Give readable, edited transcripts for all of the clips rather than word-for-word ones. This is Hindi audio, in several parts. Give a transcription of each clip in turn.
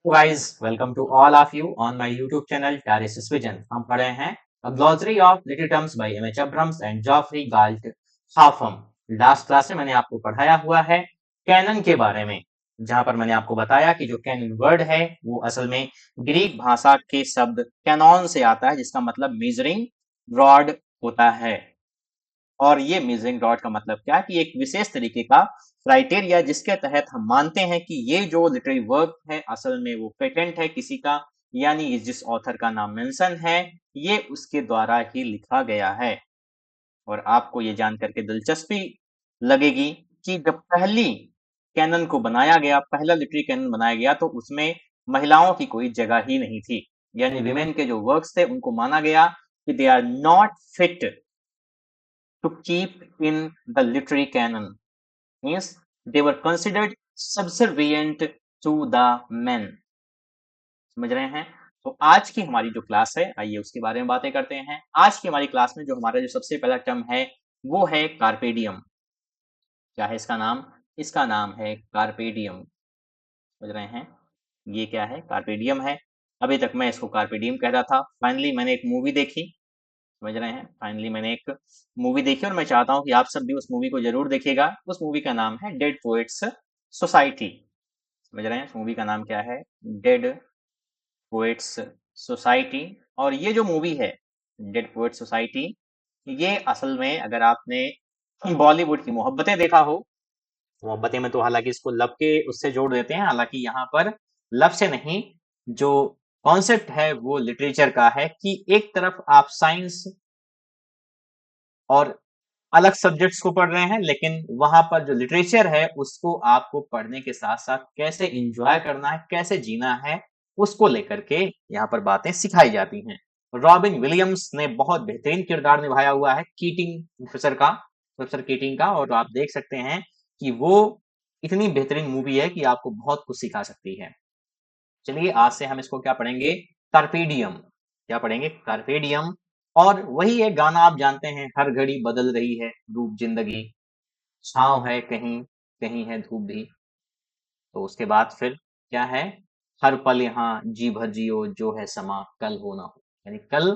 Guys, welcome to all of you on my YouTube channel Tarisis Vision. हम पढ़ रहे हैं A Glossary of Little Terms by M.H. Abrams and Geoffrey Galt Haffam. Last class में मैंने आपको पढ़ाया हुआ है कैनन के बारे में, जहां पर मैंने आपको बताया कि जो कैनन वर्ड है वो असल में ग्रीक भाषा के शब्द कैनॉन से आता है, जिसका मतलब मेजरिंग रॉड होता है। और ये मेजरिंग रॉड का मतलब क्या है कि एक विशेष तरीके का क्राइटेरिया जिसके तहत हम मानते हैं कि ये जो लिटरेरी वर्क है असल में वो पेटेंट है किसी का, यानी जिस ऑथर का नाम मेंशन है ये उसके द्वारा ही लिखा गया है। और आपको ये जान करके दिलचस्पी लगेगी कि जब पहली कैनन को बनाया गया, पहला लिटरेरी कैनन बनाया गया, तो उसमें महिलाओं की कोई जगह ही नहीं थी, यानी विमेन के जो वर्क्स थे उनको माना गया कि they are not fit to keep in the literary canon, means they were considered subservient to the men। समझ रहे हैं? तो आज की हमारी जो क्लास है, आइए उसके बारे में बातें करते हैं। आज की हमारी क्लास में जो हमारा जो सबसे पहला टर्म है वो है कार्पेडियम। क्या है इसका नाम? इसका नाम है कार्पेडियम। समझ रहे हैं? ये क्या है? कार्पेडियम है। अभी तक मैं इसको कार्पेडियम कह रहा था, फाइनली मैंने एक मूवी देखी। समझ रहे हैं? फाइनली मैंने एक मूवी देखी और मैं चाहता हूं कि आप सब भी उस मूवी को जरूर देखिएगा। उस मूवी का नाम है डेड पोएट्स सोसाइटी। समझ रहे हैं? मूवी का नाम क्या है? Dead poets society. और ये जो मूवी है डेड पोएट्स सोसाइटी, ये असल में अगर आपने बॉलीवुड की मोहब्बतें देखा हो, मोहब्बतें में तो हालांकि इसको लव के उससे जोड़ देते हैं, हालांकि यहाँ पर लव से नहीं, जो कॉन्सेप्ट है वो लिटरेचर का है कि एक तरफ आप साइंस और अलग सब्जेक्ट्स को पढ़ रहे हैं, लेकिन वहां पर जो लिटरेचर है उसको आपको पढ़ने के साथ साथ कैसे एंजॉय करना है, कैसे जीना है, उसको लेकर के यहाँ पर बातें सिखाई जाती हैं। रॉबिन विलियम्स ने बहुत बेहतरीन किरदार निभाया हुआ है कीटिंग प्रोफेसर कीटिंग का, और आप देख सकते हैं कि वो इतनी बेहतरीन मूवी है कि आपको बहुत कुछ सिखा सकती है। चलिए आज से हम इसको क्या पढ़ेंगे? कार्पेडियम। क्या पढ़ेंगे? कार्पेडियम। और वही है गाना, आप जानते हैं, हर घड़ी बदल रही है रूप जिंदगी, छांव है कहीं, कहीं है धूप भी। तो उसके बाद फिर क्या है? हर पल यहाँ जी भर जियो, जो है समा कल हो ना हो, यानी कल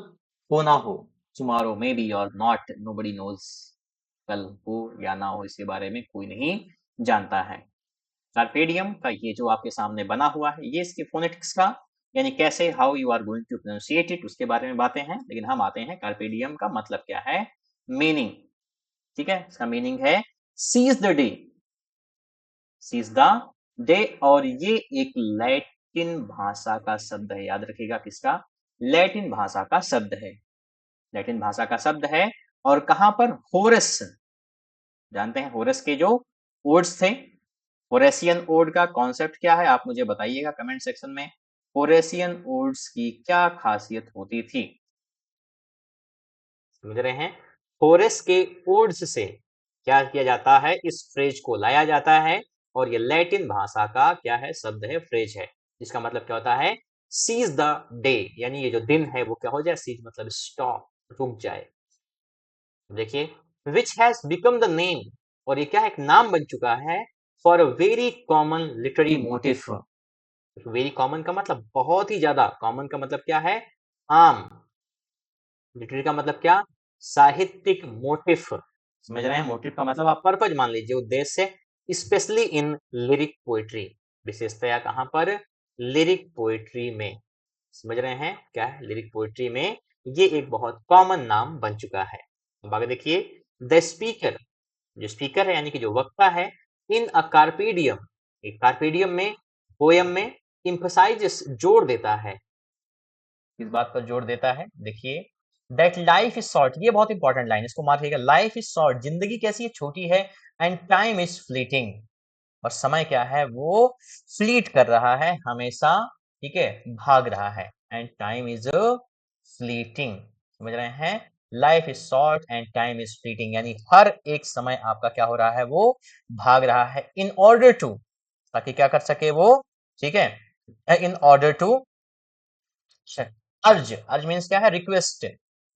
हो ना हो, टुमारो मे बी और नॉट, नोबडी नोज। कल हो या ना हो इसके बारे में कोई नहीं जानता है। कार्पेडियम का ये जो आपके सामने बना हुआ है, ये इसके फोनेटिक्स का, यानी कैसे how you are going to pronunciate it, उसके बारे में बातें हैं। लेकिन हम आते हैं कार्पेडियम का मतलब क्या है, मीनिंग। ठीक है, इसका मीनिंग है seize the day, seize the day. और ये एक लैटिन भाषा का शब्द है, याद रखिएगा, किसका? लैटिन भाषा का शब्द है, लैटिन भाषा का शब्द है। और कहां पर? होरस, जानते हैं होरस के जो ओड्स थे, होरेसियन ओड का कॉन्सेप्ट क्या है, आप मुझे बताइएगा कमेंट सेक्शन में। होरेसियन ओड्स की क्या खासियत होती थी? समझ रहे हैं? होरेस के ओड्स से क्या किया जाता है? इस फ्रेज को लाया जाता है, और ये लैटिन भाषा का क्या है? शब्द है, फ्रेज है, जिसका मतलब क्या होता है? सीज द डे, यानी ये जो दिन है वो क्या हो जाए? सीज मतलब स्टॉप, रुक जाए। देखिए, which has become the name, और ये क्या है? एक नाम बन चुका है for a very common literary motif. Very common का मतलब बहुत ही ज्यादा, कॉमन का मतलब क्या है? आम। लिटरेरी का मतलब क्या? साहित्यिक मोटिफ। समझ रहे हैं? मोटिफ का मतलब आप पर्पज मान लीजिए, उद्देश्य। स्पेशली इन लिरिक पोएट्री, विशेषतया कहां पर? लिरिक पोएट्री में। समझ रहे हैं? क्या है? लिरिक पोएट्री में ये एक बहुत कॉमन नाम बन चुका है। अब आगे देखिए, द स्पीकर, जो स्पीकर है यानी कि जो वक्ता है, इन अ कार्पेडियम, एक कार्पेडियम में, पोयम में, इम्फसाइजेस, जोड़ देता है। किस बात पर जोड़ देता है? देखिए, दैट लाइफ इज शॉर्ट, ये बहुत इंपॉर्टेंट लाइन, इसको मार्क करिएगा। लाइफ इज शॉर्ट, जिंदगी कैसी है? छोटी है। एंड टाइम इज फ्लीटिंग, और समय क्या है? वो फ्लीट कर रहा है, हमेशा, ठीक है, भाग रहा है। And time is fleeting. समझ रहे हैं? Life is short and time is fleeting, यानी हर एक समय आपका क्या हो रहा है? वो भाग रहा है। इन ऑर्डर टू, ताकि क्या कर सके वो? ठीक है, इन ऑर्डर टू अर्ज, अर्ज मीन्स क्या है? Request.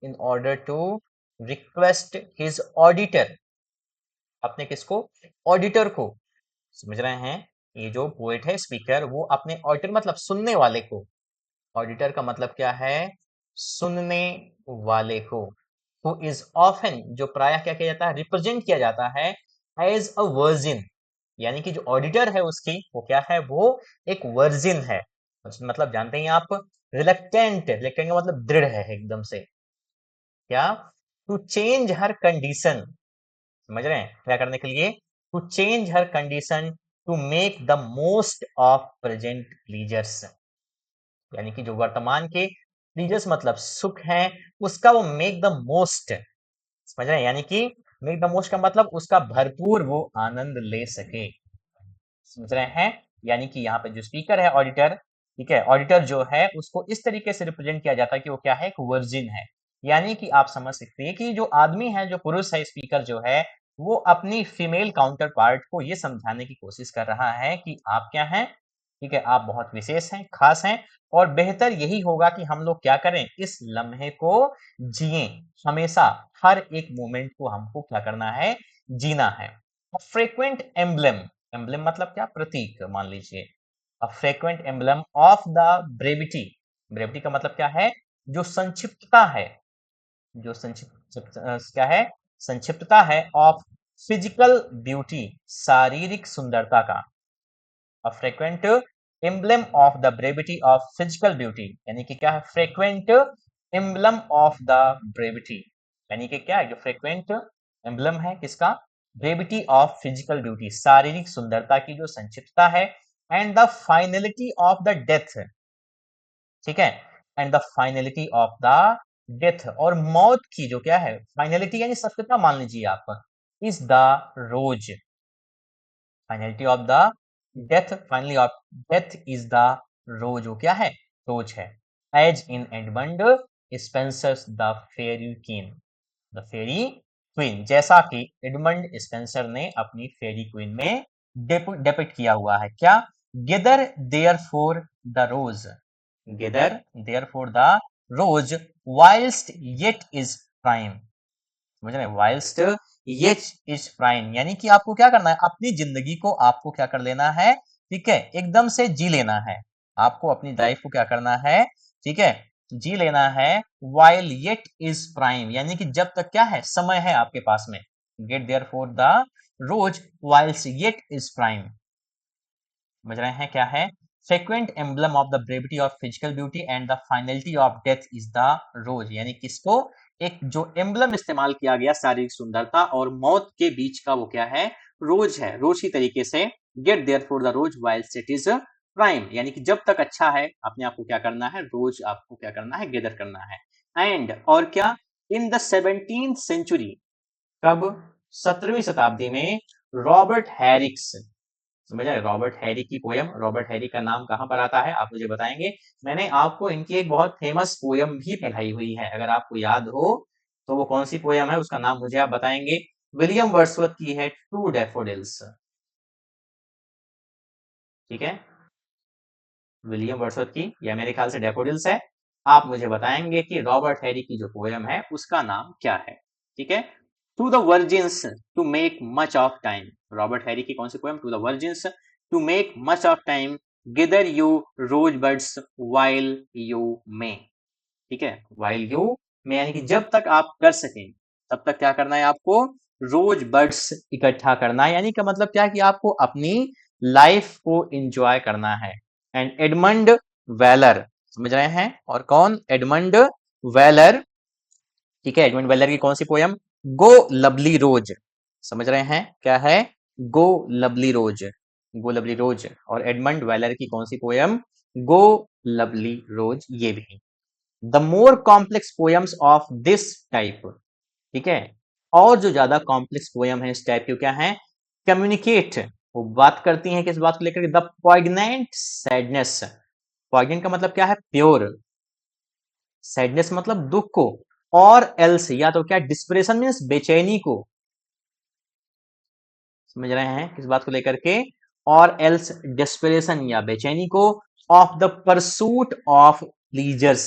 In order to request his auditor, अपने किसको? ऑडिटर को। समझ रहे हैं? ये जो पोएट है स्पीकर वो अपने ऑडिटर मतलब सुनने वाले को, ऑडिटर का मतलब क्या है, सुनने वाले को, हु इज ऑफन जो प्रायः क्या किया जाता है, रिप्रेजेंट किया जाता है एज अ वर्जिन, यानी कि जो ऑडिटर है उसकी वो क्या है, वो एक वर्जिन है। मतलब जानते हैं आप, रिलक्टेंट, रिलक्टेंट का मतलब दृढ़ है एकदम से, क्या, टू चेंज हर कंडीशन, समझ रहे हैं, क्या करने के लिए, to change her condition to make the most of present pleasures, यानी कि जो वर्तमान के प्लीजर्स मतलब सुख है उसका वो मेक द मोस्ट, समझ रहे हैं, यानी कि मेक द मोस्ट का मतलब उसका भरपूर वो आनंद ले सके, समझ रहे हैं। यानी कि यहाँ पे जो स्पीकर है ऑडिटर, ठीक है, ऑडिटर जो है उसको इस तरीके से रिप्रेजेंट किया जाता है कि वो क्या है, एक वर्जिन है, यानी कि आप समझ सकते हैं कि जो आदमी है, जो पुरुष है, स्पीकर जो है, वो अपनी फीमेल काउंटर पार्ट को ये समझाने की कोशिश कर रहा है कि आप क्या हैं, ठीक है, आप बहुत विशेष हैं, खास हैं, और बेहतर यही होगा कि हम लोग क्या करें, इस लम्हे को जिए, हमेशा हर एक मोमेंट को हमको क्या करना है, जीना है। फ्रीक्वेंट एम्बलम, एम्बलम मतलब क्या, प्रतीक मान लीजिए, अ frequent emblem of the brevity, brevity का मतलब क्या है, जो संक्षिप्तता है, जो संक्षिप्त क्या है, संक्षिप्तता है, ऑफ फिजिकल ब्यूटी, शारीरिक सुंदरता का, अ frequent emblem of the brevity of physical beauty, यानी कि क्या है, frequent emblem of the brevity, यानी कि क्या है, जो फ्रीक्वेंट एम्बलम है किसका, ब्रेविटी ऑफ फिजिकल ब्यूटी, शारीरिक सुंदरता की जो संक्षिप्तता है, and the finality of the death, ठीक है, and the finality of the death, और मौत की जो क्या है, फाइनलिटी यानी सत्यता मान लीजिए आप, is the rose, finality of the death, finally of death is the rose, वो क्या है, रोज है, as in Edmund Spenser's the faerie queene, the faerie queene, जैसा कि एडमंड स्पेंसर ने अपनी फेरी क्वीन में डेपिक्ट किया हुआ है, क्या, gather there for the rose, gather there for the rose whilst yet is prime, समझ रहे हैं, वाइल्स्ट येट इज प्राइम, यानी कि आपको क्या करना है, अपनी जिंदगी को आपको क्या कर लेना है, ठीक है, एकदम से जी लेना है, आपको अपनी लाइफ को क्या करना है, ठीक है, जी लेना है, वाइल येट इज प्राइम, यानी कि जब तक क्या है, समय है आपके पास में, get there for the rose whiles yet is prime, समझ रहे हैं क्या है, frequent emblem of the brevity of physical beauty and the finality of death is the rose, यानी किसको, एक जो एम्बलम इस्तेमाल किया गया शारीरिक सुंदरता और मौत के बीच का, वो क्या है, रोज है, रोज की तरीके से, get there for the rose whilst it is prime, यानी कि जब तक अच्छा है अपने आप को क्या करना है, रोज आपको क्या करना है, गेदर करना है, एंड और क्या, इन द 17th सेंचुरी, कब, 17वीं शताब्दी में, रॉबर्ट हैरिक्स, समझ आए, रॉबर्ट हैरी की पोयम, रॉबर्ट हैरी का नाम कहाँ पर आता है आप मुझे बताएंगे, मैंने आपको इनकी एक बहुत फेमस पोयम भी पढ़ाई हुई है, अगर आपको याद हो तो वो कौन सी पोयम है, उसका नाम मुझे आप बताएंगे, विलियम वर्ड्सवर्थ की है टू डैफोडिल्स, ठीक है, विलियम वर्ड्सवर्थ की, या मेरे ख्याल से डैफोडिल्स है, आप मुझे बताएंगे कि रॉबर्ट हैरी की जो पोयम है उसका नाम क्या है, ठीक है, to the virgins to make much of time, Robert Herrick की कौन सी poem, to the virgins to make much of time, gather you rosebuds while you may, ठीक है, वाइल यू में, यानी कि जब तक आप कर सकें तब तक क्या करना है आपको, रोज बर्ड्स इकट्ठा करना है, यानी का मतलब क्या है कि आपको अपनी लाइफ को एंजॉय करना है, एंड एडमंड वेलर, समझ रहे हैं, और कौन, एडमंड वेलर, ठीक है, एडमंड वेलर की कौन सी पोयम, गो लवली रोज, समझ रहे हैं क्या है, गो लवली रोज, गो लवली रोज, और एडमंड वेलर की कौन सी पोयम, गो लवली रोज, ये भी, the more complex poems of this type, ठीक है, और जो ज्यादा कॉम्प्लेक्स पोयम है इस टाइप की क्या है, कम्युनिकेट, वो बात करती हैं किस बात को लेकर, द पॉइग्नेंट सैडनेस, पॉइग्नेंट का मतलब क्या है, प्योर, सैडनेस मतलब दुख को, और एल्स या तो क्या, डिस्प्रेशन मीन्स बेचैनी को, समझ रहे हैं किस बात को लेकर के, और एल्स डिस्प्रेशन या बेचैनी को, of the pursuit of pleasures,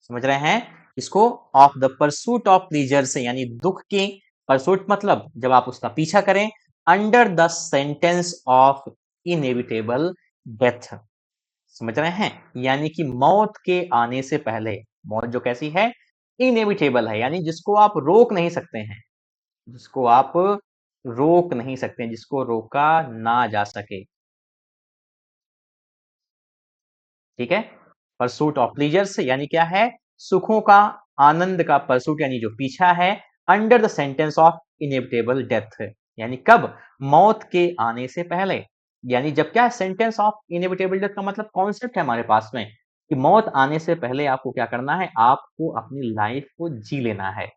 समझ रहे हैं इसको, of the pursuit of pleasures, यानी दुख के, परसूट मतलब जब आप उसका पीछा करें, under the sentence of inevitable death. समझ रहे हैं? यानी कि मौत के आने से पहले, मौत जो कैसी है? इनएविटेबल है, यानी जिसको आप रोक नहीं सकते हैं, जिसको आप रोक नहीं सकते, जिसको रोका ना जा सके। ठीक है? परसूट ऑफ प्लीजर्स यानी क्या है? सुखों का, आनंद का परसूट यानी जो पीछा है, under the sentence of inevitable death, यानी कब? मौत के आने से पहले। यानी जब क्या सेंटेंस ऑफ इनएविटेबल डेथ का मतलब कॉन्सेप्ट है हमारे पास में कि मौत आने से पहले आपको क्या करना है? आपको अपनी लाइफ को जी लेना है।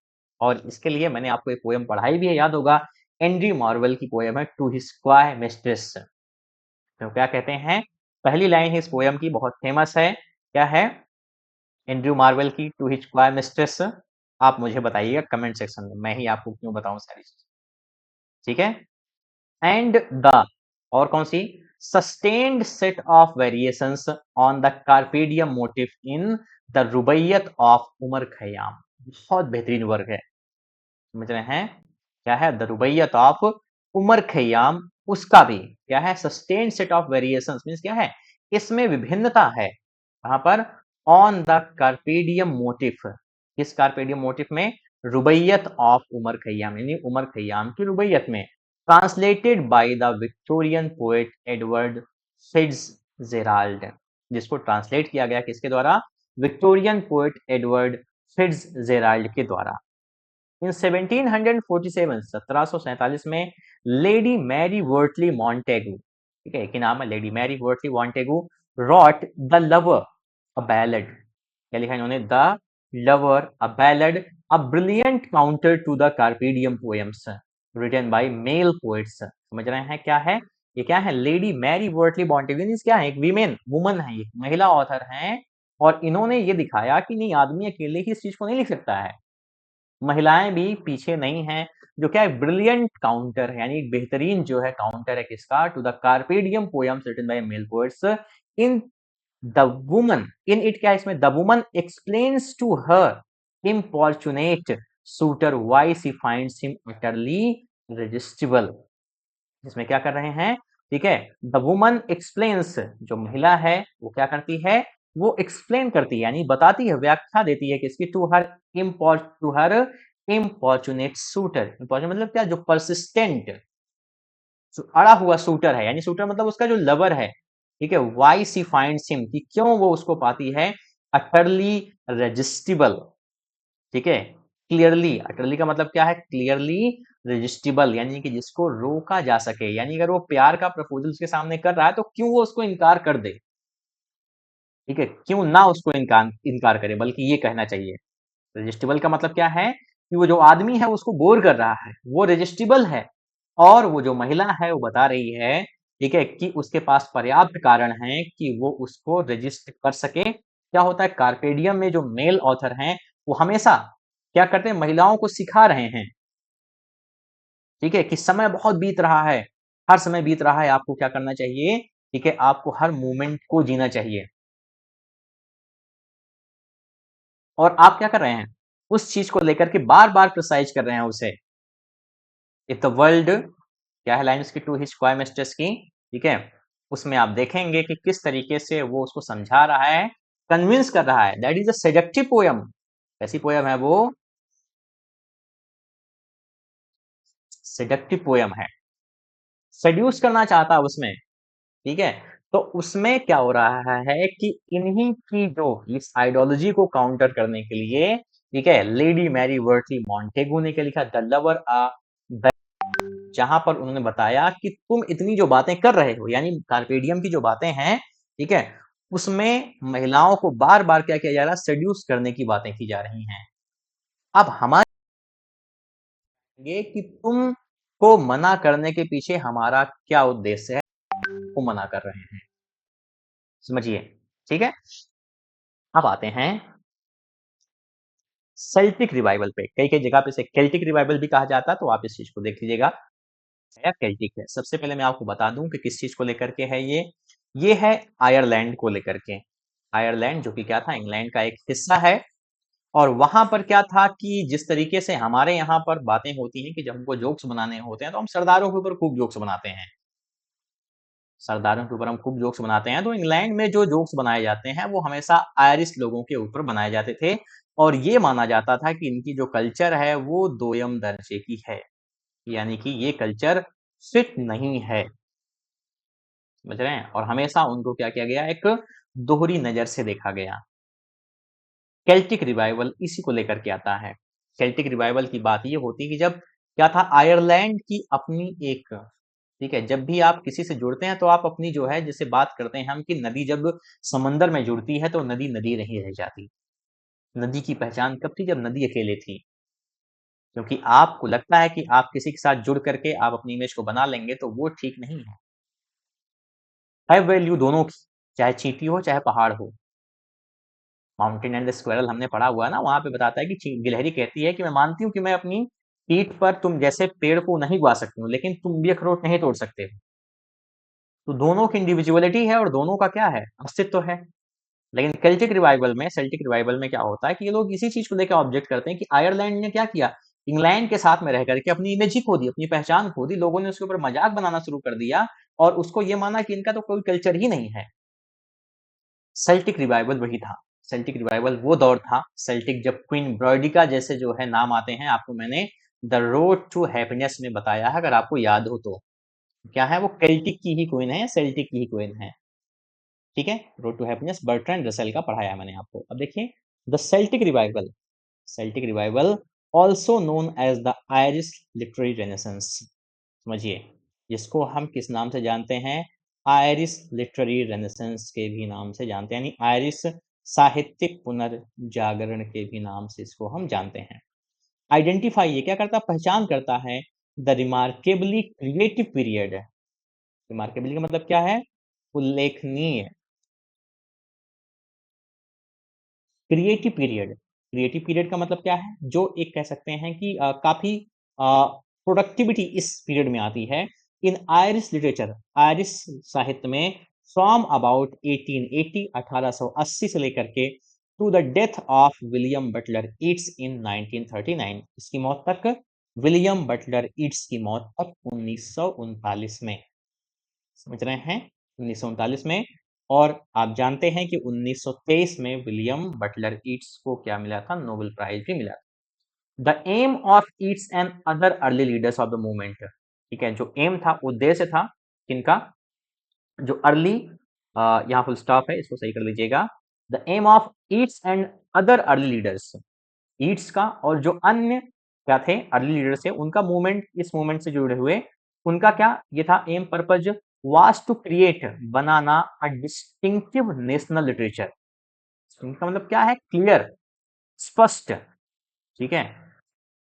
और इसके लिए मैंने आपको एक पोएम पढ़ाई भी है, याद होगा, एंड्रयू मार्वेल की पोएम है टू हिज क्वाय मिस्ट्रेस। तो क्या कहते हैं? पहली लाइन है इस पोएम की, बहुत फेमस है। क्या है? एंड्रयू मार्वेल की टू हिज क्वाय मिस्ट्रेस। आप मुझे बताइएगा कमेंट सेक्शन में, मैं ही आपको क्यों बताऊं सारी चीज। ठीक है? एंड द, और कौन सी? Sustained set of variations on the carpe diem motif in the Rubaiyat of Omar Khayyam. बहुत बेहतरीन वर्क है, समझ रहे हैं? क्या है? The Rubaiyat of Omar Khayyam, उसका भी क्या है? Sustained set of variations means क्या है? इसमें विभिन्नता है। कहां पर? ऑन द कार्पेडियम मोटिव, किस कार्पेडियम मोटिव में? रुबैयत ऑफ उमर खयाम, यानी उमर खयाम की रुबैयत में। Translated by the Victorian poet Edward FitzGerald, जिसको ट्रांसलेट किया गया किसके द्वारा? विक्टोरियन पोएट एडवर्ड फिट्जजेराल्ड के द्वारा। इन 1747 1747 में लेडी मैरी वर्टली मॉन्टेगू, ठीक है, एक ही नाम है, Lady Mary Wortley Montagu, wrote the lover a ballad. क्या लिखा इन्होंने? The lover a ballad, a brilliant counter to the carpe diem poems written by male poets. समझ रहे हैं क्या है? ये क्या है? Lady Mary Wortley Montagu means क्या है? एक वीमेन, वुमन है, ये महिला ऑथर हैं, और इन्होंने ये दिखाया कि नहीं, आदमी अकेले ही इस चीज को नहीं लिख सकता है, महिलाएं भी पीछे नहीं हैं। जो क्या है? ब्रिलियंट काउंटर है, यानी बेहतरीन जो है काउंटर है किसका? To the carpe diem poems written by male poets. In the woman, in it क्या है इसमें? The woman explains to her importunate suitor why she finds him utterly resistible. इसमें क्या कर रहे हैं? ठीक है, द वुमन एक्सप्लेन्स, जो महिला है वो क्या करती है? वो एक्सप्लेन करती है, यानी बताती है, व्याख्या देती है किसकी? To her importunate suitor. Importunate मतलब क्या? जो परसिस्टेंट, अड़ा हुआ सूटर है, यानी सूटर मतलब उसका जो लवर है। ठीक है, वाई सी फाइंड्स हिम, कि क्यों वो उसको पाती है, अटरली रेजिस्टिबल। ठीक है, क्लियरली, अटरली का मतलब क्या है? क्लियरली रेजिस्टिबल, यानी कि जिसको रोका जा सके, यानी अगर वो प्यार का प्रपोजल उसके सामने कर रहा है तो क्यों वो उसको इनकार कर दे। ठीक है, क्यों ना उसको इनकार इनकार करे, बल्कि ये कहना चाहिए। रेजिस्टिबल का मतलब क्या है? कि वो जो आदमी है उसको बोर कर रहा है, वो रेजिस्टिबल है, और वो जो महिला है वो बता रही है, ठीक है, कि उसके पास पर्याप्त कारण है कि वो उसको रेजिस्ट कर सके। क्या होता है? कार्पेडियम में जो मेल ऑथर हैं वो हमेशा क्या करते हैं? महिलाओं को सिखा रहे हैं, ठीक है, कि समय बहुत बीत रहा है, हर समय बीत रहा है, आपको क्या करना चाहिए? ठीक है, आपको हर मोमेंट को जीना चाहिए। और आप क्या कर रहे हैं? उस चीज को लेकर के बार बार प्रिसाइज कर रहे हैं उसे। इफ द वर्ल्ड, क्या है लाइन उसकी? टू हिज क्वाय मिस्ट्रेस की, ठीक है, उसमें आप देखेंगे कि किस तरीके से वो उसको समझा रहा है, कन्विंस कर रहा है। That is a seductive poem. कैसी पोयम है वो? सेडक्टिव पोयम है, सेड्यूस करना चाहता है उसमें। ठीक है, तो उसमें क्या हो रहा है कि इन्हीं की जो इस आइडियोलॉजी को काउंटर करने के लिए, ठीक है, लेडी मैरी वर्टली मॉन्टेगू ने क्या लिखा? द लवर आ, जहां पर उन्होंने बताया कि तुम इतनी जो बातें कर रहे हो, यानी कार्पेडियम की जो बातें हैं, ठीक है, उसमें महिलाओं को बार बार क्या किया जा रहा है? सेड्यूस करने की बातें की जा रही हैं। अब हमारे ये कि तुम को मना करने के पीछे हमारा क्या उद्देश्य है, को मना कर रहे हैं, समझिए। ठीक है, अब आते हैं सेल्टिक रिवाइवल पे। कई कई जगह पे इसे केल्टिक रिवाइवल भी कहा जाता है, तो आप इस चीज को देख लीजिएगा। केल्टिक है, सबसे पहले मैं आपको बता दूं कि किस चीज को लेकर के है ये है आयरलैंड को लेकर के। आयरलैंड जो कि क्या था? इंग्लैंड का एक हिस्सा है। और वहां पर क्या था कि जिस तरीके से हमारे यहाँ पर बातें होती हैं कि जब हमको जोक्स बनाने होते हैं तो हम सरदारों के ऊपर खूब जोक्स बनाते हैं, सरदारों के ऊपर हम खूब जोक्स बनाते हैं, तो इंग्लैंड में जो जोक्स बनाए जाते हैं वो हमेशा आयरिश लोगों के ऊपर बनाए जाते थे और ये माना जाता था कि इनकी जो कल्चर है वो दोयम दर्जे की है, यानी कि ये कल्चर फिट नहीं है, समझ रहे हैं? और हमेशा उनको क्या किया गया, एक दोहरी नज़र से देखा गया। केल्टिक रिवाइवल इसी को लेकर के आता है। केल्टिक रिवाइवल की बात ये होती है कि जब क्या था, आयरलैंड की अपनी एक, ठीक है, जब भी आप किसी से जुड़ते हैं तो आप अपनी जो है, जैसे बात करते हैं हम कि नदी जब समंदर में जुड़ती है तो नदी नदी नहीं रह जाती। नदी की पहचान कब थी, जब नदी अकेले थी। क्योंकि आपको लगता है कि आप किसी के साथ जुड़ करके आप अपनी इमेज को बना लेंगे, तो वो ठीक नहीं है। है वैल्यू दोनों की, चाहे चींटी हो चाहे पहाड़ हो। माउंटेन एंड द स्क्वायरल हमने पढ़ा हुआ है ना, वहां पे बताता है कि गिलहरी कहती है कि मैं मानती हूँ कि मैं अपनी पीठ पर तुम जैसे पेड़ को नहीं उगा सकती हूँ, लेकिन तुम भी अखरोट नहीं तोड़ सकते हो। तो दोनों की इंडिविजुअलिटी है और दोनों का क्या है, अस्तित्व है। लेकिन सेल्टिक रिवाइवल में क्या होता है कि ये लोग इसी चीज को लेकर ऑब्जेक्ट करते हैं कि आयरलैंड ने क्या किया, इंग्लैंड के साथ में रह करके अपनी इमेज ही खो दी, अपनी पहचान खो दी, लोगों ने उसके ऊपर मजाक बनाना शुरू कर दिया और उसको ये माना कि इनका तो कोई कल्चर ही नहीं है। सेल्टिक रिवाइवल वही था। सेल्टिक रिवाइवल वो दौर था, सेल्टिक जब क्वीन ब्रॉडिका जैसे जो है नाम आते हैं, आपको मैंने द रोड टू हैप्पीनेस में बताया है, अगर आपको याद हो तो। क्या है वो, केल्टिक की ही क्वीन है, सेल्टिक की ही क्वीन है, ठीक है। Road to happiness Bertrand Russell का पढ़ाया है मैंने आपको। अब देखिए, the Celtic revival also known as the Irish literary renaissance, समझिए, जिसको हम किस नाम से जानते हैं, आयरिश लिटरेरी रेनेसेंस के भी नाम से जानते हैं, यानी आयरिश साहित्यिक पुनर्जागरण के भी नाम से इसको हम जानते हैं। आइडेंटिफाई ये क्या करता है, पहचान करता है the remarkably creative period. Remarkably का मतलब क्या है, उल्लेखनीय। क्रिएटिव पीरियड का मतलब क्या है, जो एक कह सकते हैं कि काफी प्रोडक्टिविटी इस पीरियड में आती है इन आयरिश लिटरेचर, आयरिश साहित्य में, फ्रॉम अबाउट 1880 1880 से लेकर के to the death of William Butler Yeats in 1939, इसकी मौत तक, विलियम बटलर ईट्स की मौत तक 1939 में, समझ रहे हैं, 1939 में। और आप जानते हैं कि 1923 में विलियम बटलर ईट्स को क्या मिला था, नोबेल प्राइज भी मिला था। The aim of Yeats and other early leaders of the movement, ठीक है, जो एम था, उद्देश्य था किनका, जो अर्ली, यहाँ फुल स्टॉप है, इसको सही कर लीजिएगा। The aim of Yeats and other early leaders, Yeats का और जो अन्य क्या थे अर्ली लीडर्स थे, उनका मूवमेंट, इस मूवमेंट से जुड़े हुए, उनका क्या ये था, aim purpose was to create, बनाना अ डिस्टिंक्टिव नेशनल लिटरेचर। इनका मतलब क्या है, क्लियर, स्पष्ट, ठीक है,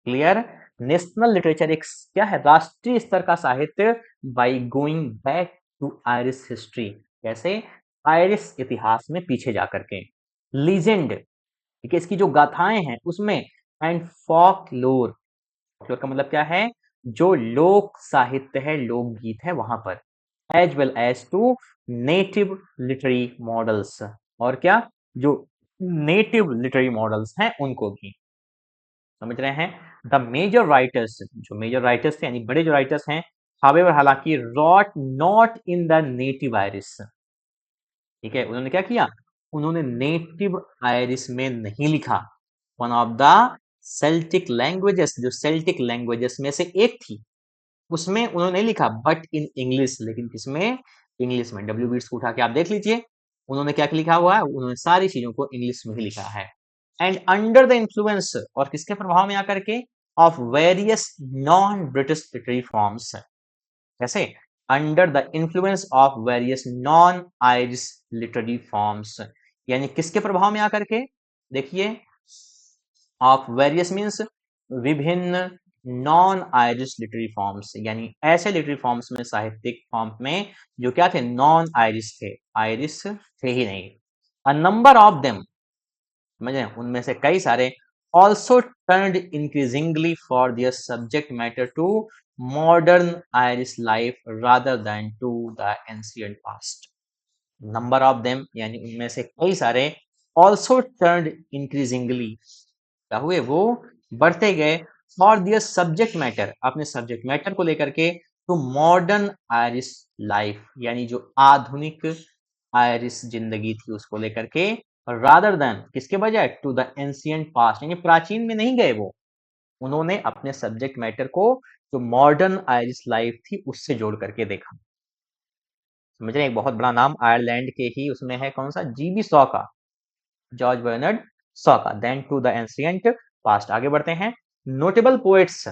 क्लियर नेशनल लिटरेचर, एक क्या है, राष्ट्रीय स्तर का साहित्य, by going back to Irish history, कैसे, आयरिश इतिहास में पीछे जाकर के, लीजेंड, ठीक है, इसकी जो गाथाएं हैं उसमें, एंड फॉकलोर, फॉकलोर का मतलब क्या है, जो लोक साहित्य है, लोकगीत है वहां पर, as well as to native literary models, और क्या, जो नेटिव लिटरेरी मॉडल्स हैं उनको भी, समझ रहे हैं। द मेजर राइटर्स, जो मेजर राइटर्स थे यानी बड़े जो राइटर्स हैं, हावेवर हालांकि, wrote not in the native Irish, ठीक है, उन्होंने क्या किया, उन्होंने नेटिव आयरिश में नहीं लिखा, one of the Celtic languages, जो सेल्टिक लैंग्वेजेस में से एक थी, उसमें उन्होंने नहीं लिखा, बट इन इंग्लिश, लेकिन किसमें, इंग्लिश में। डब्ल्यू बीट्स को उठा के आप देख लीजिए, उन्होंने क्या लिखा हुआ है, उन्होंने सारी चीजों को इंग्लिश में ही लिखा है। एंड अंडर द इन्फ्लुएंस, और किसके प्रभाव में आकर के, of various non British literary forms, कैसे, under the influence of various non Irish literary forms, यानी किसके प्रभाव में आकर के, देखिए, ऑफ वेरियस मीन्स विभिन्न, नॉन आयरिश लिटरेरी फॉर्म्स, यानी ऐसे लिटरेरी फॉर्म्स में, साहित्यिक फॉर्म में जो क्या थे, नॉन आयरिश थे, आयरिश थे ही नहीं। अ नंबर ऑफ देम, समझे, उनमें से कई सारे, also turned increasingly for their subject matter to modern Irish life rather than to the ancient past. Number of them यानी उनमें से कई सारे, ऑल्सो टर्न्ड इंक्रीजिंगली, क्या हुए, वो बढ़ते गए, फॉर दियर सब्जेक्ट मैटर, अपने सब्जेक्ट मैटर को लेकर के, टू मॉडर्न आयरिश लाइफ, यानी जो आधुनिक आयरिश जिंदगी थी उसको लेकर के, रादर देन किसके बजाय, टू द एंशिएंट पास्ट, यानी प्राचीन में नहीं गए वो, उन्होंने अपने सब्जेक्ट मैटर को जो मॉडर्न आयरिश लाइफ थी उससे जोड़ करके देखा। समझ रहे हैं, एक बहुत बड़ा नाम आयरलैंड के ही उसमें है, कौन सा, जीबी शॉ का, जॉर्ज बर्नर्ड शॉ का। Then to the ancient past, आगे बढ़ते हैं। नोटेबल पोएट्स,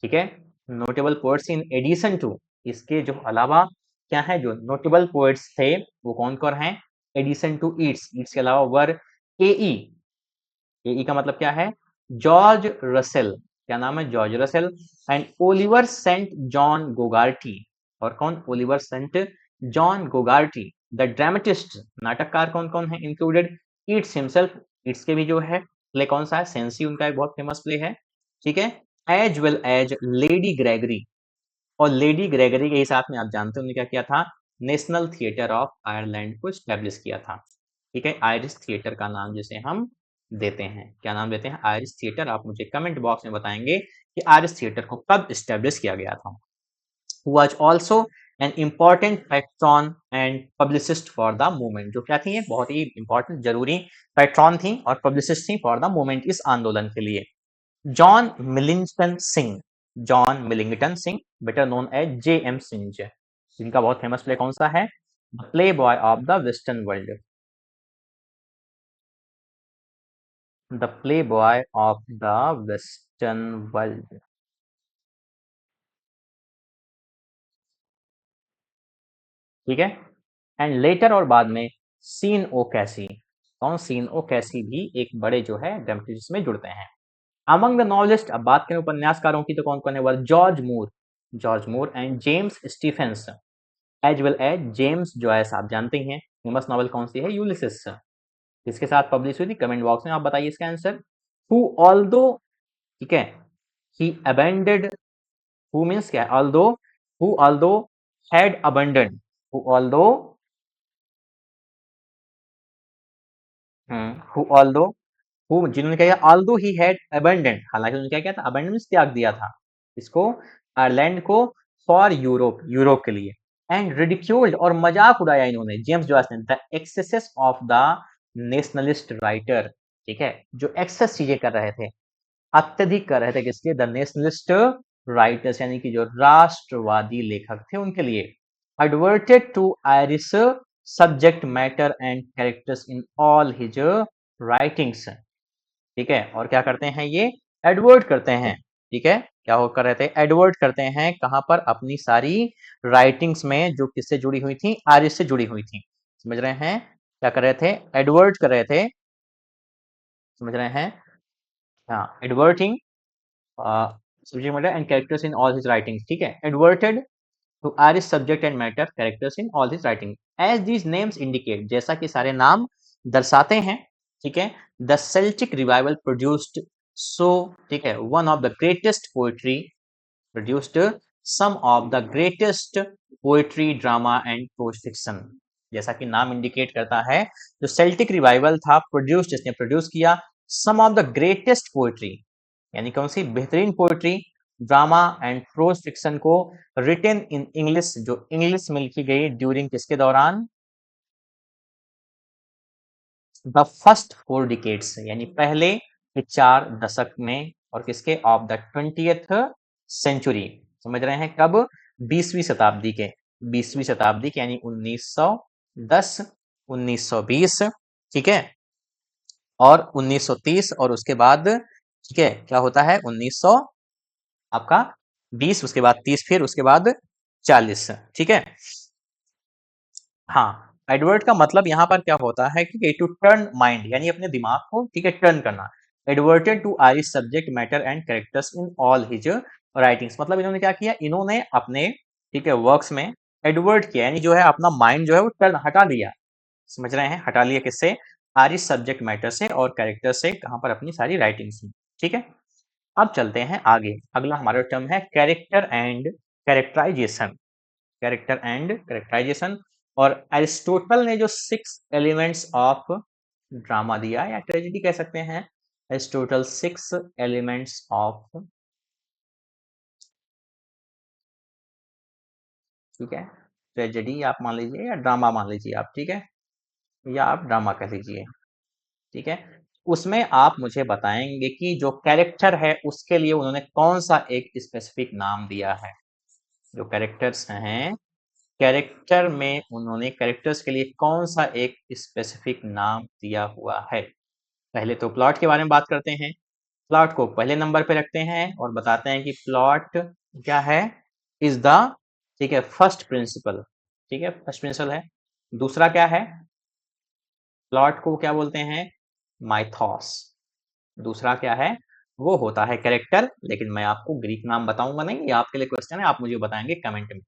ठीक है, notable poets in addition to, इसके जो अलावा क्या है, जो नोटेबल पोएट्स थे वो कौन कौन हैं, एडिशन टू ईट्स, ईट्स के अलावा वर एई, एई का मतलब क्या है, जॉर्ज रसेल, क्या नाम है, George Russell, and Oliver saint John Gogarty, और कौन, Oliver saint John Gogarty, the dramatist, नाटककार कौन कौन है इंक्लूडेड, ईट्स हिमसेल्फ, ईट्स के भी जो है प्ले कौन सा है, सेंसी, उनका एक बहुत फेमस प्ले है, ठीक है, as well as Lady Gregory, और लेडी ग्रेगरी के ही साथ में आप जानते हैं उन्होंने क्या किया था, नेशनल थिएटर ऑफ आयरलैंड को स्टैब्लिश किया था, ठीक है, आयरिश थिएटर का नाम जिसे हम देते हैं, क्या नाम देते हैं, आयरिश थिएटर। आप मुझे कमेंट बॉक्स में बताएंगे कि आयरिश थिएटर को कब स्टैब्लिश किया गया था। was also an important patron and publicist for the movement, जो क्या थी, ये बहुत ही इंपॉर्टेंट जरूरी पैट्रॉन थी और पब्लिसिस्ट थी फॉर द मूवमेंट, इस आंदोलन के लिए। John Millington Synge, John Millington Synge, better known as J M Synge, जिनका बहुत फेमस प्ले कौन सा है, the playboy of the western world, the playboy of the western world, ठीक है, एंड लेटर, और बाद में सीन ओ कैसी, कौन, सीन ओ कैसी भी एक बड़े जो है ड्रामेटिस्ट में जुड़ते हैं। अमंग द नॉवेलिस्ट, अब बात करें उपन्यासकारों की तो कौन कौन है, वह George Moore, George Moore and James Stephens, as well as James Joyce, आप जानते ही हैं फेमस नॉवल कौन सी है, यूलिसिस, किसके साथ पब्लिश हुई थी, कमेंट बॉक्स में आप बताइए इसका आंसर। हु ऑल्दो, ठीक है, ही अबेंडेड, हु मीन्स क्या है, although, who although had abandon, who although, who although, who जिन्होंने क्या किया, ऑल्दो ही हैड अबंडेंट, हालांकि उन्होंने क्या किया था, अबंडन मीन्स त्याग दिया था, इसको, आयरलैंड को, फॉर यूरोप, यूरोप के लिए, एंड रिडिक्यूल्ड, और मजाक उड़ाया इन्होंने, जेम्स जॉयस ने, the axes of the nationalist writer, ठीक है, जो एक्सेस चीजें कर रहे थे, अत्यधिक कर रहे थे किसके, द नेशनलिस्ट राइटर्स, यानी कि जो राष्ट्रवादी लेखक थे उनके लिए, adverted to Irish subject matter and characters in all his writings, ठीक है, और क्या करते हैं ये, एडवर्ट करते हैं, ठीक है, क्या हो कर रहे थे, एडवर्ट करते हैं, कहां पर, अपनी सारी राइटिंग्स में जो किससे जुड़ी हुई थी, आर्य से जुड़ी हुई थी, समझ रहे हैं, क्या कर रहे थे, एडवर्ट कर रहे थे, समझ रहे हैं, हाँ, adverting subject matter and characters in all his writings, ठीक है, adverted to Irish subject and matter characters in all his writing, as these names indicate, जैसा कि सारे नाम दर्शाते हैं, ठीक है, the Celtic revival produced, so, ठीक है, one of the greatest poetry, produced some of the greatest poetry, drama and prose fiction, जैसा कि नाम इंडिकेट करता है, जो सेल्टिक रिवाइवल था, प्रोड्यूस, जिसने प्रोड्यूस किया, सम ऑफ द ग्रेटेस्ट पोएट्री, यानी कौन सी, बेहतरीन poetry, drama and prose fiction को, रिटन इन इंग्लिश, जो इंग्लिश में लिखी गई ड्यूरिंग किसके दौरान, द फर्स्ट 4 डिकेड्स, यानी पहले के 4 दशक में, और किसके, ऑफ द 20th सेंचुरी, समझ रहे हैं, कब, 20वीं शताब्दी के, 20वीं शताब्दी के, यानी 1910, 1920, ठीक है, और 1930, और उसके बाद, ठीक है, क्या होता है, 1900 आपका 20, उसके बाद 30, फिर उसके बाद 40, ठीक है, हाँ, एडवर्ट का मतलब यहाँ पर क्या होता है कि टू टर्न माइंड, यानी अपने दिमाग को, ठीक है, टर्न करना, adverted to Irish subject matter and characters in all his writings, मतलब इन्होंने क्या किया, इन्होंने अपने, ठीक है, वर्क्स में एडवर्ट किया, यानी जो है अपना माइंड जो है वो टर्न हटा दिया, समझ रहे हैं, हटा लिया किससे, आयरिश सब्जेक्ट मैटर से और कैरेक्टर से, कहां पर, अपनी सारी राइटिंग्स में, ठीक है। अब चलते हैं आगे, अगला हमारा टर्म है character and characterization, character and characterization, और एरिस्टोटल ने जो 6 एलिमेंट्स ऑफ ड्रामा दिया, या ट्रेजेडी कह सकते हैं, एरिस्टोटल 6 एलिमेंट्स ऑफ ठीक है, ट्रेजेडी आप मान लीजिए या ड्रामा मान लीजिए आप, ठीक है, या आप ड्रामा कह लीजिए, ठीक है। उसमें आप मुझे बताएंगे कि जो कैरेक्टर है उसके लिए उन्होंने कौन सा एक स्पेसिफिक नाम दिया है। जो कैरेक्टर्स हैं, कैरेक्टर में उन्होंने कैरेक्टर्स के लिए कौन सा एक स्पेसिफिक नाम दिया हुआ है। पहले तो प्लॉट के बारे में बात करते हैं। प्लॉट को पहले नंबर पे रखते हैं और बताते हैं कि प्लॉट क्या है, इज द, ठीक है, फर्स्ट प्रिंसिपल, ठीक है, फर्स्ट प्रिंसिपल है। दूसरा क्या है, प्लॉट को क्या बोलते हैं, माइथॉस। दूसरा क्या है, वो होता है कैरेक्टर, लेकिन मैं आपको ग्रीक नाम बताऊंगा नहीं, ये आपके लिए क्वेश्चन है, आप मुझे बताएंगे कमेंट में।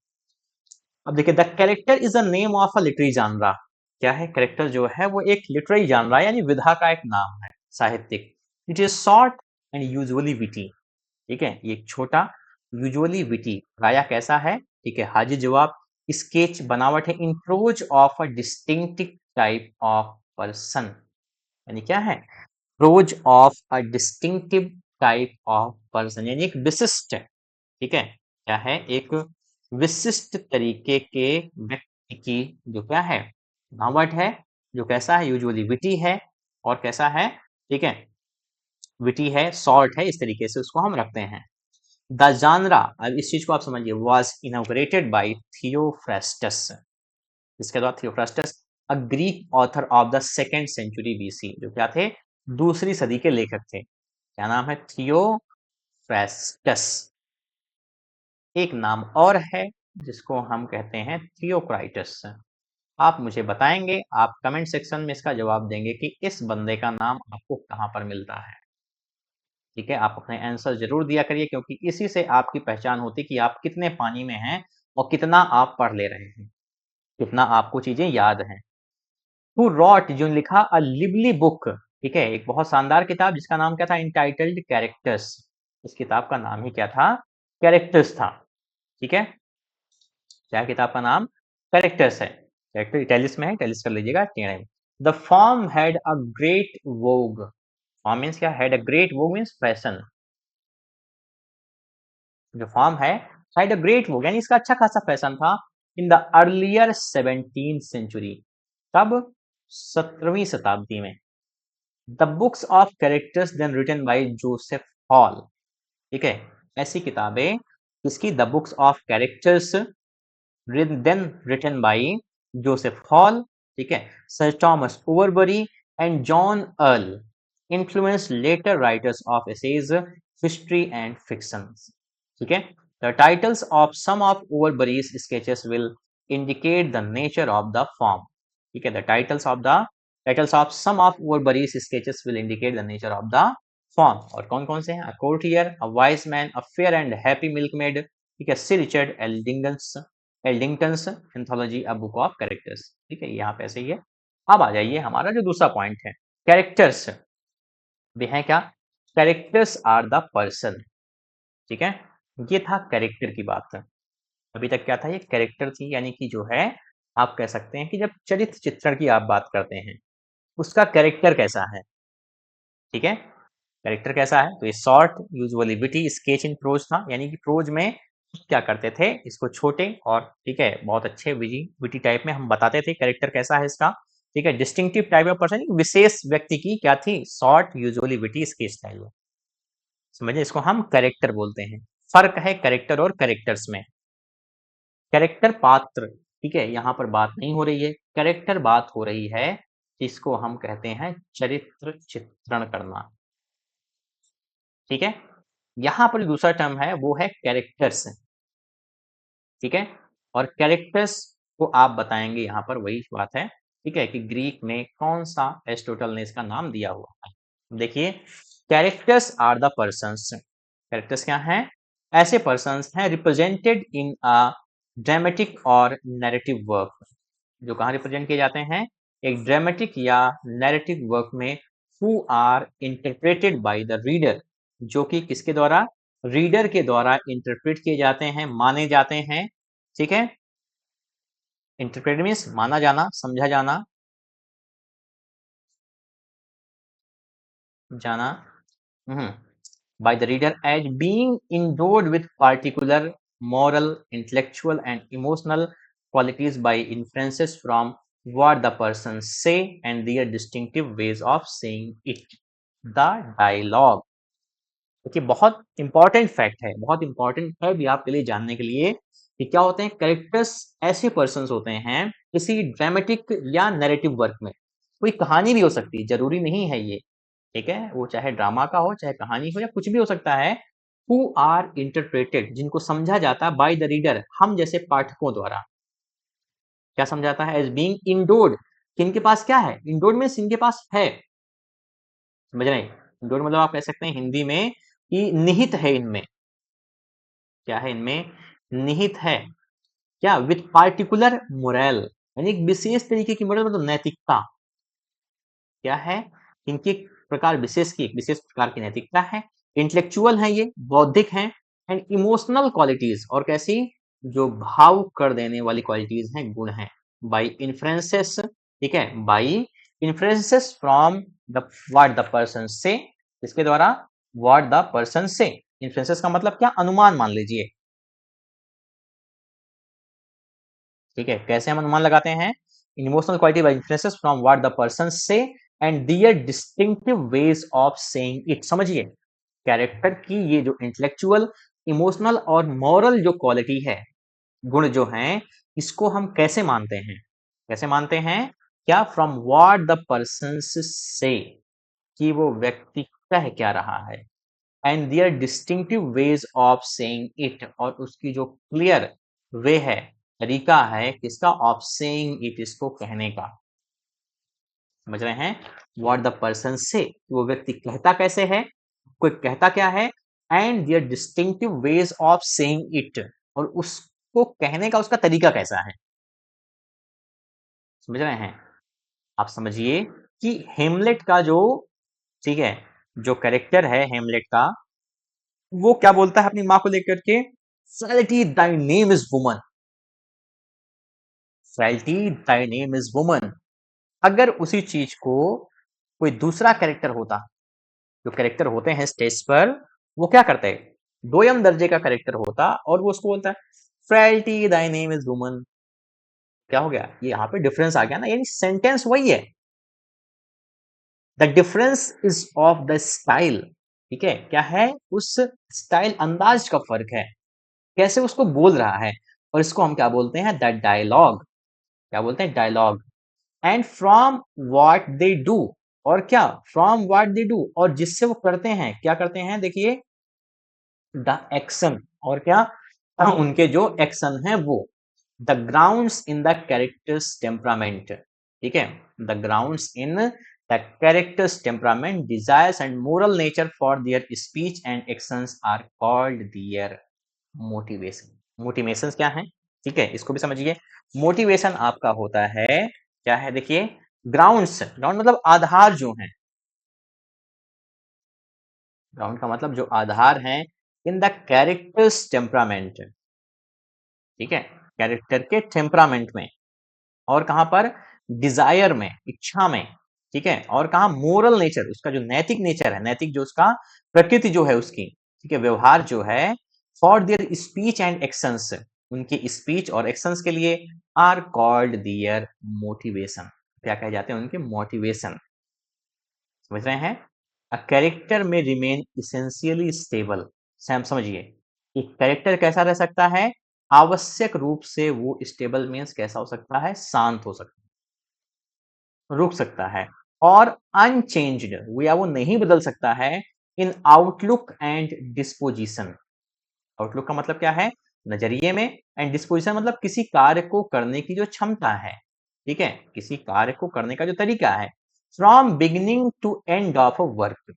अब देखिए, the character is the name of a literary जानरा। क्या है, कैरेक्टर जो है वो एक लिटरेरी जानरा यानी विधा का एक नाम है, साहित्यिक। It is short and usually witty, ठीक है, ये छोटा, यूजुअली विटी, प्रायः कैसा है, ठीक है, हाजिर जवाब, स्केच बनावट है, in prose of a distinctive type of person, यानी क्या है, prose of a distinctive type of person, यानी एक विशिष्ट, ठीक है, क्या है, एक विशिष्ट तरीके के व्यक्ति की जो क्या है, बनावट है, जो कैसा है, यूजुअली विटी है, और कैसा है, ठीक है, विटी है, शॉर्ट है, इस तरीके से उसको हम रखते हैं। द जानरा, अब इस चीज को आप समझिए, वाज इनॉग्रेटेड बाय थियोफ्रास्टस, इसके बाद Theophrastus, a Greek author of the second century BC, जो क्या थे, दूसरी सदी के लेखक थे। क्या नाम है, थियोफ्रास्टस। एक नाम और है जिसको हम कहते हैं थियोक्राइटस। आप मुझे बताएंगे, आप कमेंट सेक्शन में इसका जवाब देंगे कि इस बंदे का नाम आपको कहां पर मिलता है, ठीक है। आप अपने आंसर जरूर दिया करिए, क्योंकि इसी से आपकी पहचान होती कि आप कितने पानी में हैं और कितना आप पढ़ ले रहे हैं, कितना आपको चीजें याद हैं। हु रॉट, जो लिखा, अ लिवली बुक, ठीक है, एक बहुत शानदार किताब जिसका नाम क्या था, इंटाइटल्ड कैरेक्टर्स। इस किताब का नाम ही क्या था, कैरेक्टर्स था, ठीक है। क्या किताब का नाम, कैरेक्टर्स है। कैरेक्टर इटैलिक्स में है, इटैलिक्स कर लीजिएगा, टेढ़े में। The form had a great vogue, form means क्या, had a great vogue means fashion. जो फॉर्म है, हैड अ ग्रेट वोग यानी इसका अच्छा खासा फैशन था, in the earlier 17th century, तब 17वीं शताब्दी में। The books of characters then written by Joseph Hall, ठीक है, ऐसी किताबें जिसकी, the books of characters then written by Joseph Hall, ठीक है, sir Thomas Overbury and John Earle influenced later writers of essays, history and fiction, ठीक है। The titles of some of Overbury's sketches will indicate the nature of the form, ठीक है। The titles of some of Overbury's sketches will indicate the nature of the form, और कौन कौन से हैं, A Courtier, A Wise Man, A Fair and Happy Milkmaid, ठीक है, Sir Richard Aldington's anthology, a book of characters, ठीक है, यहाँ पे ऐसे ही है। अब आ जाइए, हमारा जो दूसरा पॉइंट है, कैरेक्टर्स भी है क्या, कैरेक्टर्स आर द पर्सन, ठीक है, ये था कैरेक्टर की बात। अभी तक क्या था, ये कैरेक्टर थी, यानी कि जो है, आप कह सकते हैं कि जब चरित्र चित्रण की आप बात करते हैं, उसका कैरेक्टर कैसा है, ठीक है, कैरेक्टर कैसा है, तो ये short, usually witty, sketch in prose था, यानी कि प्रोज में क्या करते थे, इसको छोटे और, ठीक है, बहुत अच्छे विटी टाइप में हम बताते थे कैरेक्टर कैसा है इसका, ठीक है। डिस्टिंक्टिव टाइप ऑफ पर्सन, विशेष व्यक्ति की क्या थी, short, usually witty, sketch style, समझिए, इसको हम कैरेक्टर बोलते हैं। फर्क है कैरेक्टर और कैरेक्टर्स में। कैरेक्टर पात्र, ठीक है, यहाँ पर बात नहीं हो रही है, कैरेक्टर बात हो रही है, इसको हम कहते हैं चरित्र चित्रण करना, ठीक है। यहाँ पर दूसरा टर्म है वो है कैरेक्टर्स, ठीक है, और कैरेक्टर्स को आप बताएंगे, यहाँ पर वही बात है, ठीक है, कि ग्रीक में कौन सा एरिस्टोटल ने इसका नाम दिया हुआ है। देखिए, characters are the persons, characters क्या हैं, ऐसे पर्सन्स हैं रिप्रेजेंटेड इन अ ड्रामेटिक और नैरेटिव वर्क, जो कहाँ रिप्रेजेंट किए जाते हैं, एक ड्रामेटिक या नैरेटिव वर्क में, who are interpreted by the reader, जो कि किसके द्वारा, रीडर के द्वारा इंटरप्रेट किए जाते हैं, माने जाते हैं, ठीक है। इंटरप्रेट मीन्स माना जाना, समझा जाना, जाना, by the reader as being endowed with particular moral, intellectual and emotional qualities by inferences from what the person say and their distinctive ways of saying it. The dialogue, देखिए बहुत इंपॉर्टेंट फैक्ट है, बहुत इंपॉर्टेंट है भी आपके लिए जानने के लिए कि क्या होते हैं कैरेक्टर्स। ऐसे पर्सन होते हैं किसी ड्रामेटिक या नैरेटिव वर्क में, कोई कहानी भी हो सकती है, जरूरी नहीं है ये, ठीक है, वो चाहे ड्रामा का हो चाहे कहानी हो या कुछ भी हो सकता है। हु आर इंटरप्रेटेड, जिनको समझा जाता है बाय द रीडर, हम जैसे पाठकों द्वारा। क्या समझाता है? एज बीइंग इंडोर्ड, इनके पास क्या है? इंडोर्ड मीन्स इनके पास है, समझ रहे हैं? इंडोर्ड मतलब आप कह सकते हैं हिंदी में कि निहित है इनमें। क्या है इनमें? निहित है। क्या? विथ पार्टिकुलर मोरल, यानी एक विशेष तरीके की मोरल मतलब नैतिकता। क्या है? इनकी प्रकार विशेष की, एक विशेष प्रकार की नैतिकता है। इंटेलेक्चुअल है, ये बौद्धिक है। एंड इमोशनल क्वालिटीज, और कैसी? जो भाव कर देने वाली क्वालिटीज हैं, गुण हैं। बाई इन्फ्लुएंसेस, ठीक है, by influences from the what the person से, इसके द्वारा व्हाट द पर्सन से। इन्फ्लुएंसेस का मतलब क्या? अनुमान मान लीजिए, ठीक है। कैसे हम अनुमान लगाते हैं? Emotional quality by influences from what the person says and their distinctive ways of saying it. समझिए, कैरेक्टर की ये जो इंटेलेक्चुअल, इमोशनल और मॉरल जो क्वालिटी है, गुण जो हैं, इसको हम कैसे मानते हैं? कैसे मानते हैं? क्या? फ्रॉम व्हाट द पर्सन से, कि वो व्यक्ति कह क्या रहा है, and their distinctive ways of saying it, और उसकी जो क्लियर वे है, तरीका है किसका? ऑफ सेइंग इट, इसको कहने का। समझ रहे हैं? व्हाट द पर्सन से, वो व्यक्ति कहता कैसे है, कोई कहता क्या है, and their distinctive ways of saying it, और उसको कहने का उसका तरीका कैसा है। समझ रहे हैं? आप समझिए कि हेमलेट का जो, ठीक है, जो कैरेक्टर है हेमलेट का, वो क्या बोलता है अपनी माँ को लेकर के? Frailty thy name is woman, frailty thy name is woman. अगर उसी चीज को कोई दूसरा कैरेक्टर होता, जो कैरेक्टर होते हैं स्टेज पर, वो क्या करते हैं? दोयम दर्जे का कैरेक्टर होता और वो उसको बोलता है फ्रैलिटी दाई नेम इज वुमन। क्या हो गया? ये यहाँ पे डिफरेंस आ गया ना, यानी सेंटेंस वही है, the difference is of the style. ठीक है, क्या है? उस स्टाइल, अंदाज का फर्क है, कैसे उसको बोल रहा है। और इसको हम क्या बोलते हैं? The dialogue. क्या बोलते हैं? Dialogue. And from what they do, और क्या? फ्रॉम व्हाट दे डू, और जिससे वो करते हैं, क्या करते हैं? देखिए, द एक्शन, और क्या? उनके जो एक्शन है वो। The grounds in the character's temperament, ठीक है, the grounds in the character's temperament, desires and moral nature for their speech and actions are called their motivation. Motivations क्या है? ठीक है, इसको भी समझिए। मोटिवेशन आपका होता है, क्या है? देखिए, ग्राउंड्स, ग्राउंड मतलब आधार जो है, ग्राउंड का मतलब जो आधार है, इन द कैरेक्टर्स टेम्परामेंट, ठीक है, कैरेक्टर के टेम्परामेंट में, और कहां पर? डिजायर में, इच्छा में, ठीक है, और कहा? मोरल नेचर, उसका जो नैतिक नेचर है, नैतिक जो उसका प्रकृति जो है उसकी, ठीक है, व्यवहार जो है। For their speech and actions, उनके स्पीच और एक्शंस के लिए, आर कॉल्ड दियर मोटिवेशन, क्या कहे जाते हैं? उनके मोटिवेशन। समझ रहे हैं? अ कैरेक्टर में रिमेन इसेंशियली स्टेबल। सैम समझिए, एक कैरेक्टर कैसा रह सकता है? आवश्यक रूप से वो स्टेबल मीन्स कैसा हो सकता है? शांत हो सकता है, रुक सकता है, और अनचेंज्ड, वो या वो नहीं बदल सकता है, इन आउटलुक एंड डिस्पोजिशन। आउटलुक का मतलब क्या है? नजरिए में, एंड डिस्पोजिशन मतलब किसी कार्य को करने की जो क्षमता है, ठीक है, किसी कार्य को करने का जो तरीका है। From beginning to end of a work,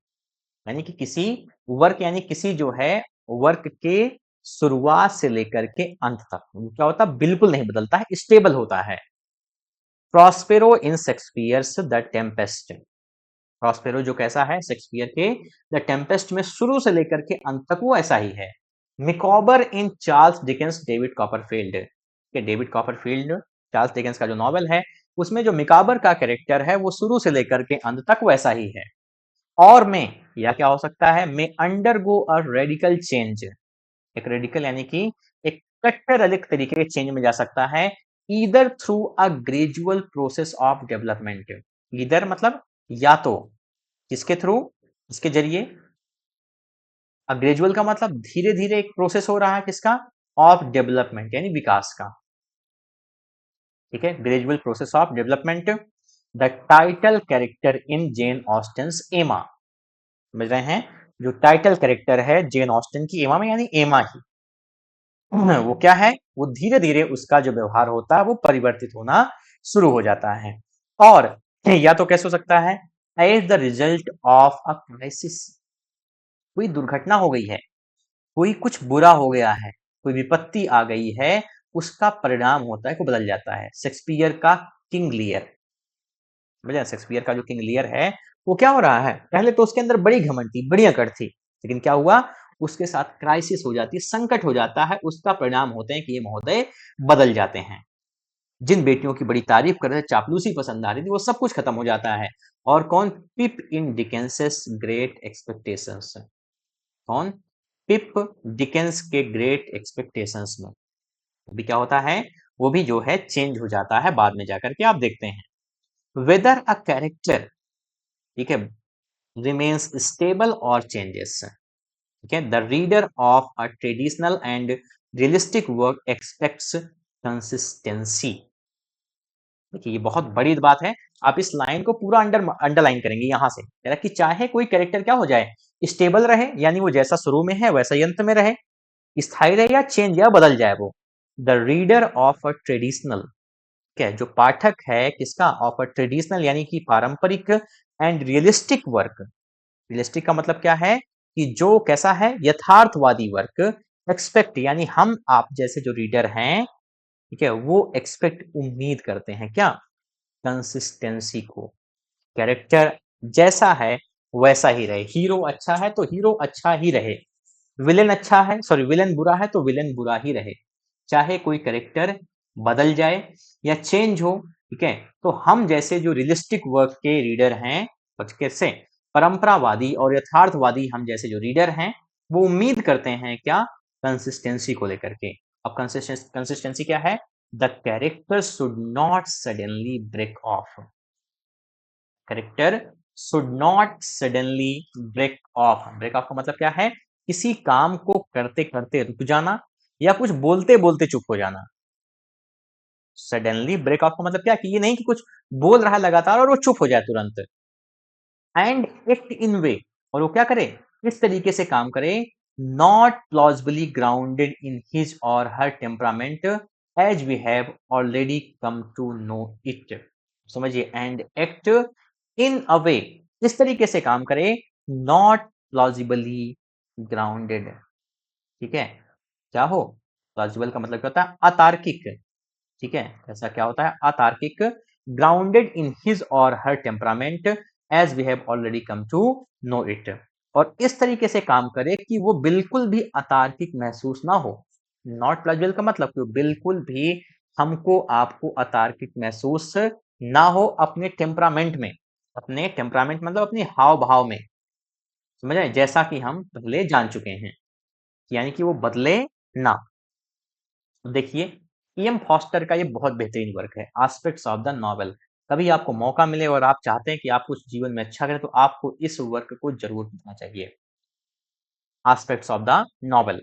यानी कि किसी वर्क, यानी किसी जो है वर्क के शुरुआत से लेकर के अंत तक क्या होता है? बिल्कुल नहीं बदलता है, स्टेबल होता है। Prospero in Shakespeare's the Tempest, Prospero जो कैसा है? शेक्सपियर के द टेम्पेस्ट में शुरू से लेकर के अंत तक वो ऐसा ही है। मिकॉबर इन चार्ल्स डिकेंस डेविड कॉपरफील्ड, के डेविड कॉपरफील्ड, चार्ल्स डिकेंस का जो नॉवेल है, उसमें जो मिकाबर का कैरेक्टर है वो शुरू से लेकर के अंत तक वैसा ही है। और में, या क्या हो सकता है? में अंडरगो अ रेडिकल चेंज, एक रेडिकल यानी कि एक स्ट्रक्चर अलग तरीके के चेंज में जा सकता है, either through a gradual process of development. Either मतलब या तो, किसके थ्रू, इसके जरिए। अब ग्रेजुअल का मतलब धीरे धीरे एक प्रोसेस हो रहा है, किसका, ऑफ डेवलपमेंट यानी विकास का। ठीक है, gradual process of development. The title character in Jane Austen's Emma, समझ रहे हैं, जो टाइटल कैरेक्टर है जेन ऑस्टन की एमा में, यानी एमा ही, वो क्या है, वो धीरे धीरे उसका जो व्यवहार होता है वो परिवर्तित होना शुरू हो जाता है। और या तो कैसे हो सकता है, as the result of a crisis, कोई दुर्घटना हो गई है, कोई कुछ बुरा हो गया है, कोई विपत्ति आ गई है, उसका परिणाम होता है, को बदल जाता है। शेक्सपियर का किंग लियर, समझे, शेक्सपियर का जो किंग लियर है, वो क्या हो रहा है, पहले तो उसके अंदर बड़ी घमंड थी, बड़ी अकड़ थी, लेकिन क्या हुआ, उसके साथ क्राइसिस हो जाती है, संकट हो जाता है, उसका परिणाम होते हैं कि ये महोदय बदल जाते हैं। जिन बेटियों की बड़ी तारीफ कर रहे थे, चापलूसी पसंद आ रही थी, वो सब कुछ खत्म हो जाता है। और कौन, पिप इन डिकेंसेस ग्रेट एक्सपेक्टेशंस, कौन, पिप डिकेंस के ग्रेट एक्सपेक्टेशंस में भी क्या होता है, वो भी जो है चेंज हो जाता है बाद में जाकर के, आप देखते हैं। वेदर अ कैरेक्टर, ठीक है, रिमेन्स स्टेबल और चेंजेस, ठीक है, the reader of a traditional and realistic work aspects consistency. देखिए ये बहुत बड़ी बात है, आप इस लाइन को पूरा अंडरलाइन करेंगे यहां से, कि चाहे कोई कैरेक्टर क्या हो जाए, स्टेबल रहे, यानी वो जैसा शुरू में है वैसा ही अंत में रहे, स्थायी रहे या चेंज या बदल जाए वो। The reader of a traditional, क्या है, जो पाठक है किसका, ऑफ अ ट्रेडिशनल यानी कि पारंपरिक, एंड रियलिस्टिक वर्क, रियलिस्टिक का मतलब क्या है, कि जो कैसा है, यथार्थवादी वर्क, एक्सपेक्ट यानी हम आप जैसे जो रीडर हैं, ठीक है, वो एक्सपेक्ट उम्मीद करते हैं क्या, कंसिस्टेंसी को, कैरेक्टर जैसा है वैसा ही रहे, हीरो अच्छा है तो हीरो अच्छा ही रहे, विलेन अच्छा है, सॉरी विलेन बुरा है तो विलेन बुरा ही रहे, चाहे कोई कैरेक्टर बदल जाए या चेंज हो, ठीक है, तो हम जैसे जो रियलिस्टिक वर्क के रीडर हैं, कैसे, परंपरावादी और यथार्थवादी हम जैसे जो रीडर हैं, वो उम्मीद करते हैं क्या, कंसिस्टेंसी को लेकर के। अब कंसिस्टेंसी क्या है, the character should not suddenly break off, character should not suddenly break off, break off का मतलब क्या है, किसी काम को करते करते रुक जाना, या कुछ बोलते बोलते चुप हो जाना। सडनली ब्रेक ऑफ का मतलब क्या, कि ये नहीं कि कुछ बोल रहा है लगातार और वो चुप हो जाए तुरंत। एंड एक्ट इन वे, और वो क्या करे, इस तरीके से काम करे, not plausibly grounded in his or her temperament, as we have already come to know it, समझिए, and act in a way, इस तरीके से काम करे, नॉट प्लॉजिबली ग्राउंडेड, ठीक है, क्या हो, प्लॉजिबल का मतलब क्या होता है, अतार्किक, ठीक है, ऐसा क्या होता है, अतार्किक, grounded in his or her temperament, as we have already come to know it, और इस तरीके से काम करे कि वो बिल्कुल भी अतार्किक महसूस ना हो। नॉट प्लजल का मतलब कि बिल्कुल भी हमको आपको अतार्किक महसूस ना हो अपने टेम्परामेंट में, अपने टेम्परामेंट मतलब अपने हाव भाव में, समझ रहे, जैसा कि हम पहले जान चुके हैं, यानी कि वो बदले ना। देखिए ईएम फॉस्टर का ये बहुत बेहतरीन वर्क है, एस्पेक्ट्स ऑफ द नॉवेल। कभी आपको मौका मिले और आप चाहते हैं कि आप कुछ जीवन में अच्छा करें, तो आपको इस वर्क को जरूर पढ़ना चाहिए, एस्पेक्ट्स ऑफ द नॉवेल,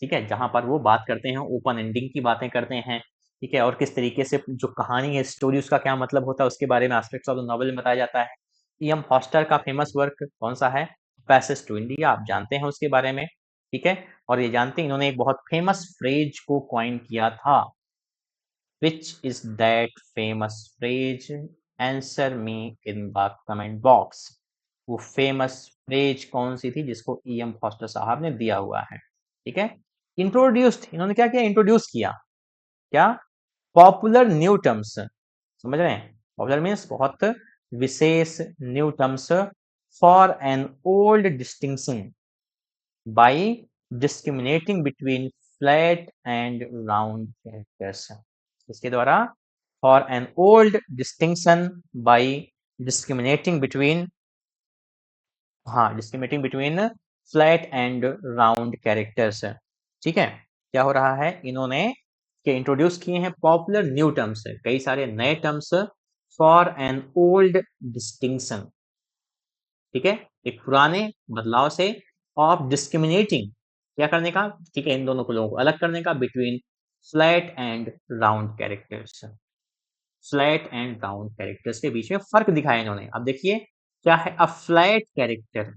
ठीक है, जहां पर वो बात करते हैं, ओपन एंडिंग की बातें करते हैं, ठीक है, और किस तरीके से जो कहानी है, स्टोरी, उसका क्या मतलब होता है, उसके बारे में एस्पेक्ट्स ऑफ द नॉवेल में बताया जाता है। ईएम फॉस्टर का फेमस वर्क कौन सा है, पैसेज टू इंडिया, आप जानते हैं उसके बारे में, ठीक है, और ये जानते हैं इन्होंने एक बहुत फेमस फ्रेज को कॉइन किया था, Which is that famous phrase? Answer me in the comment box. वो फेमस फ्रेज कौन सी थी जिसको ईएम फॉस्टर साहब ने दिया हुआ है, ठीक है, इंट्रोड्यूस्ड, इन्होंने क्या किया, इंट्रोड्यूस किया, क्या, पॉपुलर न्यू टर्म्स, समझ रहे हैं, पॉपुलर मीन्स बहुत विशेष, new terms, for an old distinction, by discriminating between flat and round characters, इसके द्वारा, for an old distinction by discriminating between, हाँ, discriminating between flat and round characters, ठीक है, क्या हो रहा है, इन्होंने के इंट्रोड्यूस किए हैं पॉपुलर न्यू टर्म्स, कई सारे नए terms for an old distinction, ठीक है, एक पुराने बदलाव से, ऑफ डिस्क्रिमिनेटिंग, क्या करने का, ठीक है, इन दोनों को लोगों को अलग करने का, between flat and round characters, flat and round characters के बीच में फर्क दिखाया इन्होंने। अब देखिए क्या है अ फ्लैट कैरेक्टर,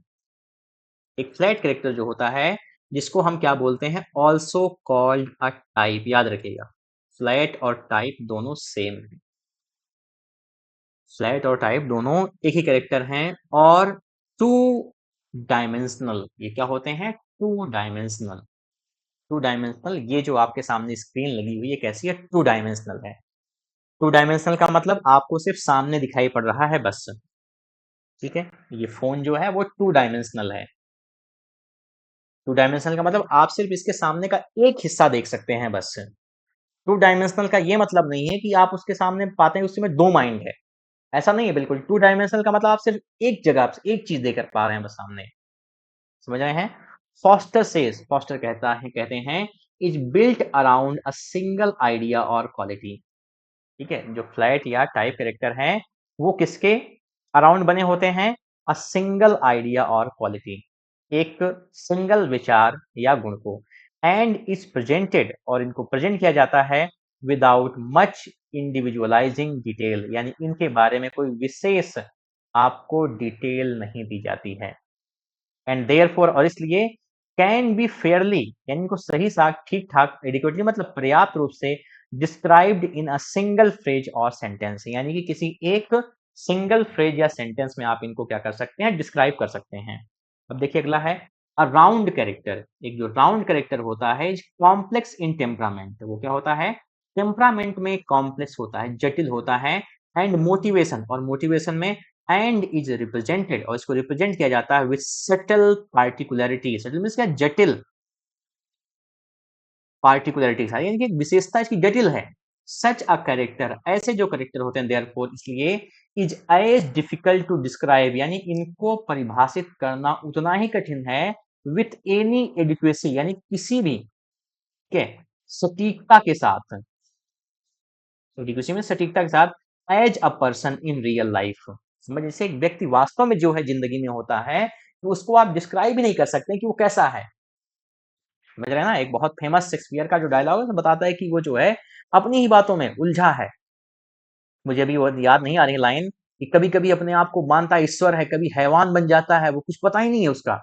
एक फ्लैट कैरेक्टर जो होता है जिसको हम क्या बोलते हैं, ऑल्सो कॉल्ड अ टाइप, याद रखिएगा, फ्लैट और टाइप दोनों सेम है, फ्लैट और टाइप दोनों एक ही कैरेक्टर हैं, और टू डायमेंशनल, ये क्या होते हैं, टू डायमेंशनल, टू डायमेंशनल, ये जो आपके सामने स्क्रीन लगी हुई है कैसी है, टू डायमेंशनल है। टू डायमेंशनल का मतलब आपको सिर्फ सामने दिखाई पड़ रहा है बस, ठीक है, ये फोन जो है वो टू डायमेंशनल है। टू डायमेंशनल का मतलब आप सिर्फ इसके सामने का एक हिस्सा देख सकते हैं बस। टू डायमेंशनल का ये मतलब नहीं है कि आप उसके सामने पाते हैं उसमें दो माइंड है, ऐसा नहीं है बिल्कुल। टू डायमेंशनल का मतलब आप सिर्फ एक जगह एक चीज देख पा रहे हैं बस सामने, समझ रहे हैं। फॉस्टर सेज, फॉस्टर कहते हैं is built around a single idea और क्वालिटी, ठीक है, जो फ्लैट या टाइप कैरेक्टर हैं वो किसके अराउंड बने होते हैं, अ सिंगल आइडिया और क्वालिटी, एक सिंगल विचार या गुण को, एंड इज प्रेजेंटेड, और इनको प्रेजेंट किया जाता है विदाउट मच इंडिविजुअलाइजिंग डिटेल, यानी इनके बारे में कोई विशेष आपको डिटेल नहीं दी जाती है, एंड देयरफॉर, और इसलिए कैन बी फेयरली, यानी इनको सही साख ठीक ठाक एडिक्वेटली मतलब पर्याप्त रूप से described in a single phrase और सेंटेंस, यानी कि किसी एक सिंगल फ्रेज या सेंटेंस में आप इनको क्या कर सकते हैं, डिस्क्राइब कर सकते हैं। अब देखिए अगला है अ राउंड कैरेक्टर, एक जो राउंड कैरेक्टर होता है कॉम्प्लेक्स इन टेम्परामेंट, वो क्या होता है, टेम्परामेंट में कॉम्प्लेक्स होता है, जटिल होता है, एंड मोटिवेशन, और मोटिवेशन में, एंड इज रिप्रेजेंटेड, और इसको रिप्रेजेंट किया जाता है विद सटल पार्टिकुलरिटी, सटल मींस क्या, जटिल पार्टिकुलरिटी, यानी कि विशेषता इसकी जटिल है। सच अ कैरेक्टर, ऐसे जो कैरेक्टर होते हैं देयरफॉर इसलिए, is as difficult to describe, यानी इनको परिभाषित करना उतना ही कठिन है, विथ एनी एडिक्वेसी, यानी किसी भी के सटीकता के साथ, एडिक्वेसी में सटीकता के साथ, as a person in real life, समझ, जैसे एक व्यक्ति वास्तव में जो है जिंदगी में होता है तो उसको आप डिस्क्राइब ही नहीं कर सकते कि वो कैसा है, समझ रहे हैं ना। एक बहुत फेमस शेक्सपियर का जो डायलॉग है तो बताता है कि वो जो है अपनी ही बातों में उलझा है, मुझे अभी वो याद नहीं आ रही लाइन, कि कभी कभी अपने आप को मानता ईश्वर है, कभी हैवान बन जाता है, वो कुछ पता ही नहीं है उसका,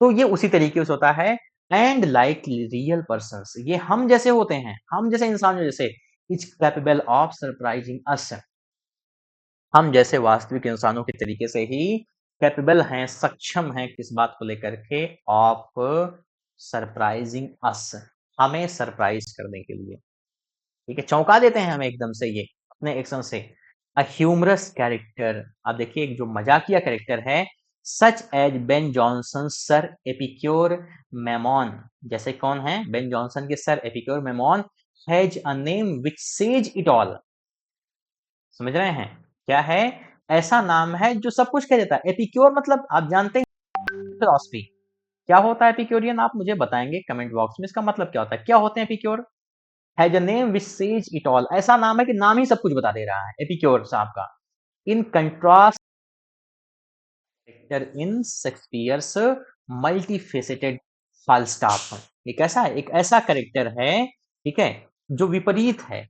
तो ये उसी तरीके से होता है। एंड लाइक रियल पर्सन, ये हम जैसे होते हैं, हम जैसे इंसानों जैसे, इज कैपेबल ऑफ सरप्राइजिंग अस, हम जैसे वास्तविक इंसानों के तरीके से ही कैपेबल हैं, सक्षम हैं किस बात को लेकर के, ऑफ सरप्राइजिंग अस, हमें सरप्राइज करने के लिए, ठीक है, चौंका देते हैं हमें एकदम से ये अपने एक्शन से। अ ह्यूमरस कैरेक्टर, अब देखिए एक जो मजाकिया कैरेक्टर है, such as Ben Jonson Sir Epicure Mammon, जैसे कौन है, बेन जॉनसन के Sir Epicure Mammon, has a name which says it all, समझ रहे हैं, क्या है, ऐसा नाम है जो सब कुछ कह देता है। एपिक्योर मतलब आप जानते हैं फिलॉसफी, क्या होता है एपिक्योरियन, आप मुझे बताएंगे कमेंट बॉक्स में इसका मतलब क्या होता है, क्या होते हैं epicure, has a name which says it all, ऐसा नाम है कि नाम ही सब कुछ बता दे रहा है एपिक्योर साहब का। In contrast in Shakespeare's multifaceted Falstaff, एक ऐसा है, एक ऐसा कैरेक्टर है, ठीक है, जो विपरीत है,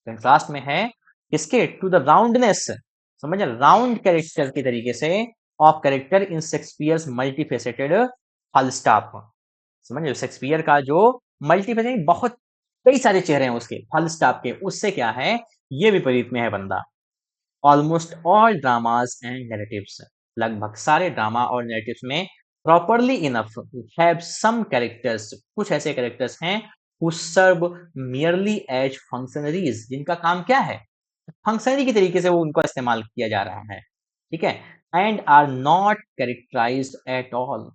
कंट्रास्ट में है किसके, टू द राउंडनेस, समझ, राउंड कैरेक्टर के तरीके से, of character in Shakespeare's multifaceted Falstaff, समझ, शेक्सपियर का जो मल्टीफेसेटेड, बहुत कई सारे चेहरे हैं उसके, फाल्स्टाफ के, उससे क्या है, ये विपरीत में है बंदा। Almost all dramas and narratives, लगभग सारे ड्रामा और नैरेटिव्स में, properly enough have some characters, कुछ ऐसे कैरेक्टर्स हैं who serve merely as functionaries, जिनका काम क्या है, फंक्शनरी के तरीके से वो उनका इस्तेमाल किया जा रहा है, ठीक है, and are not characterized at all,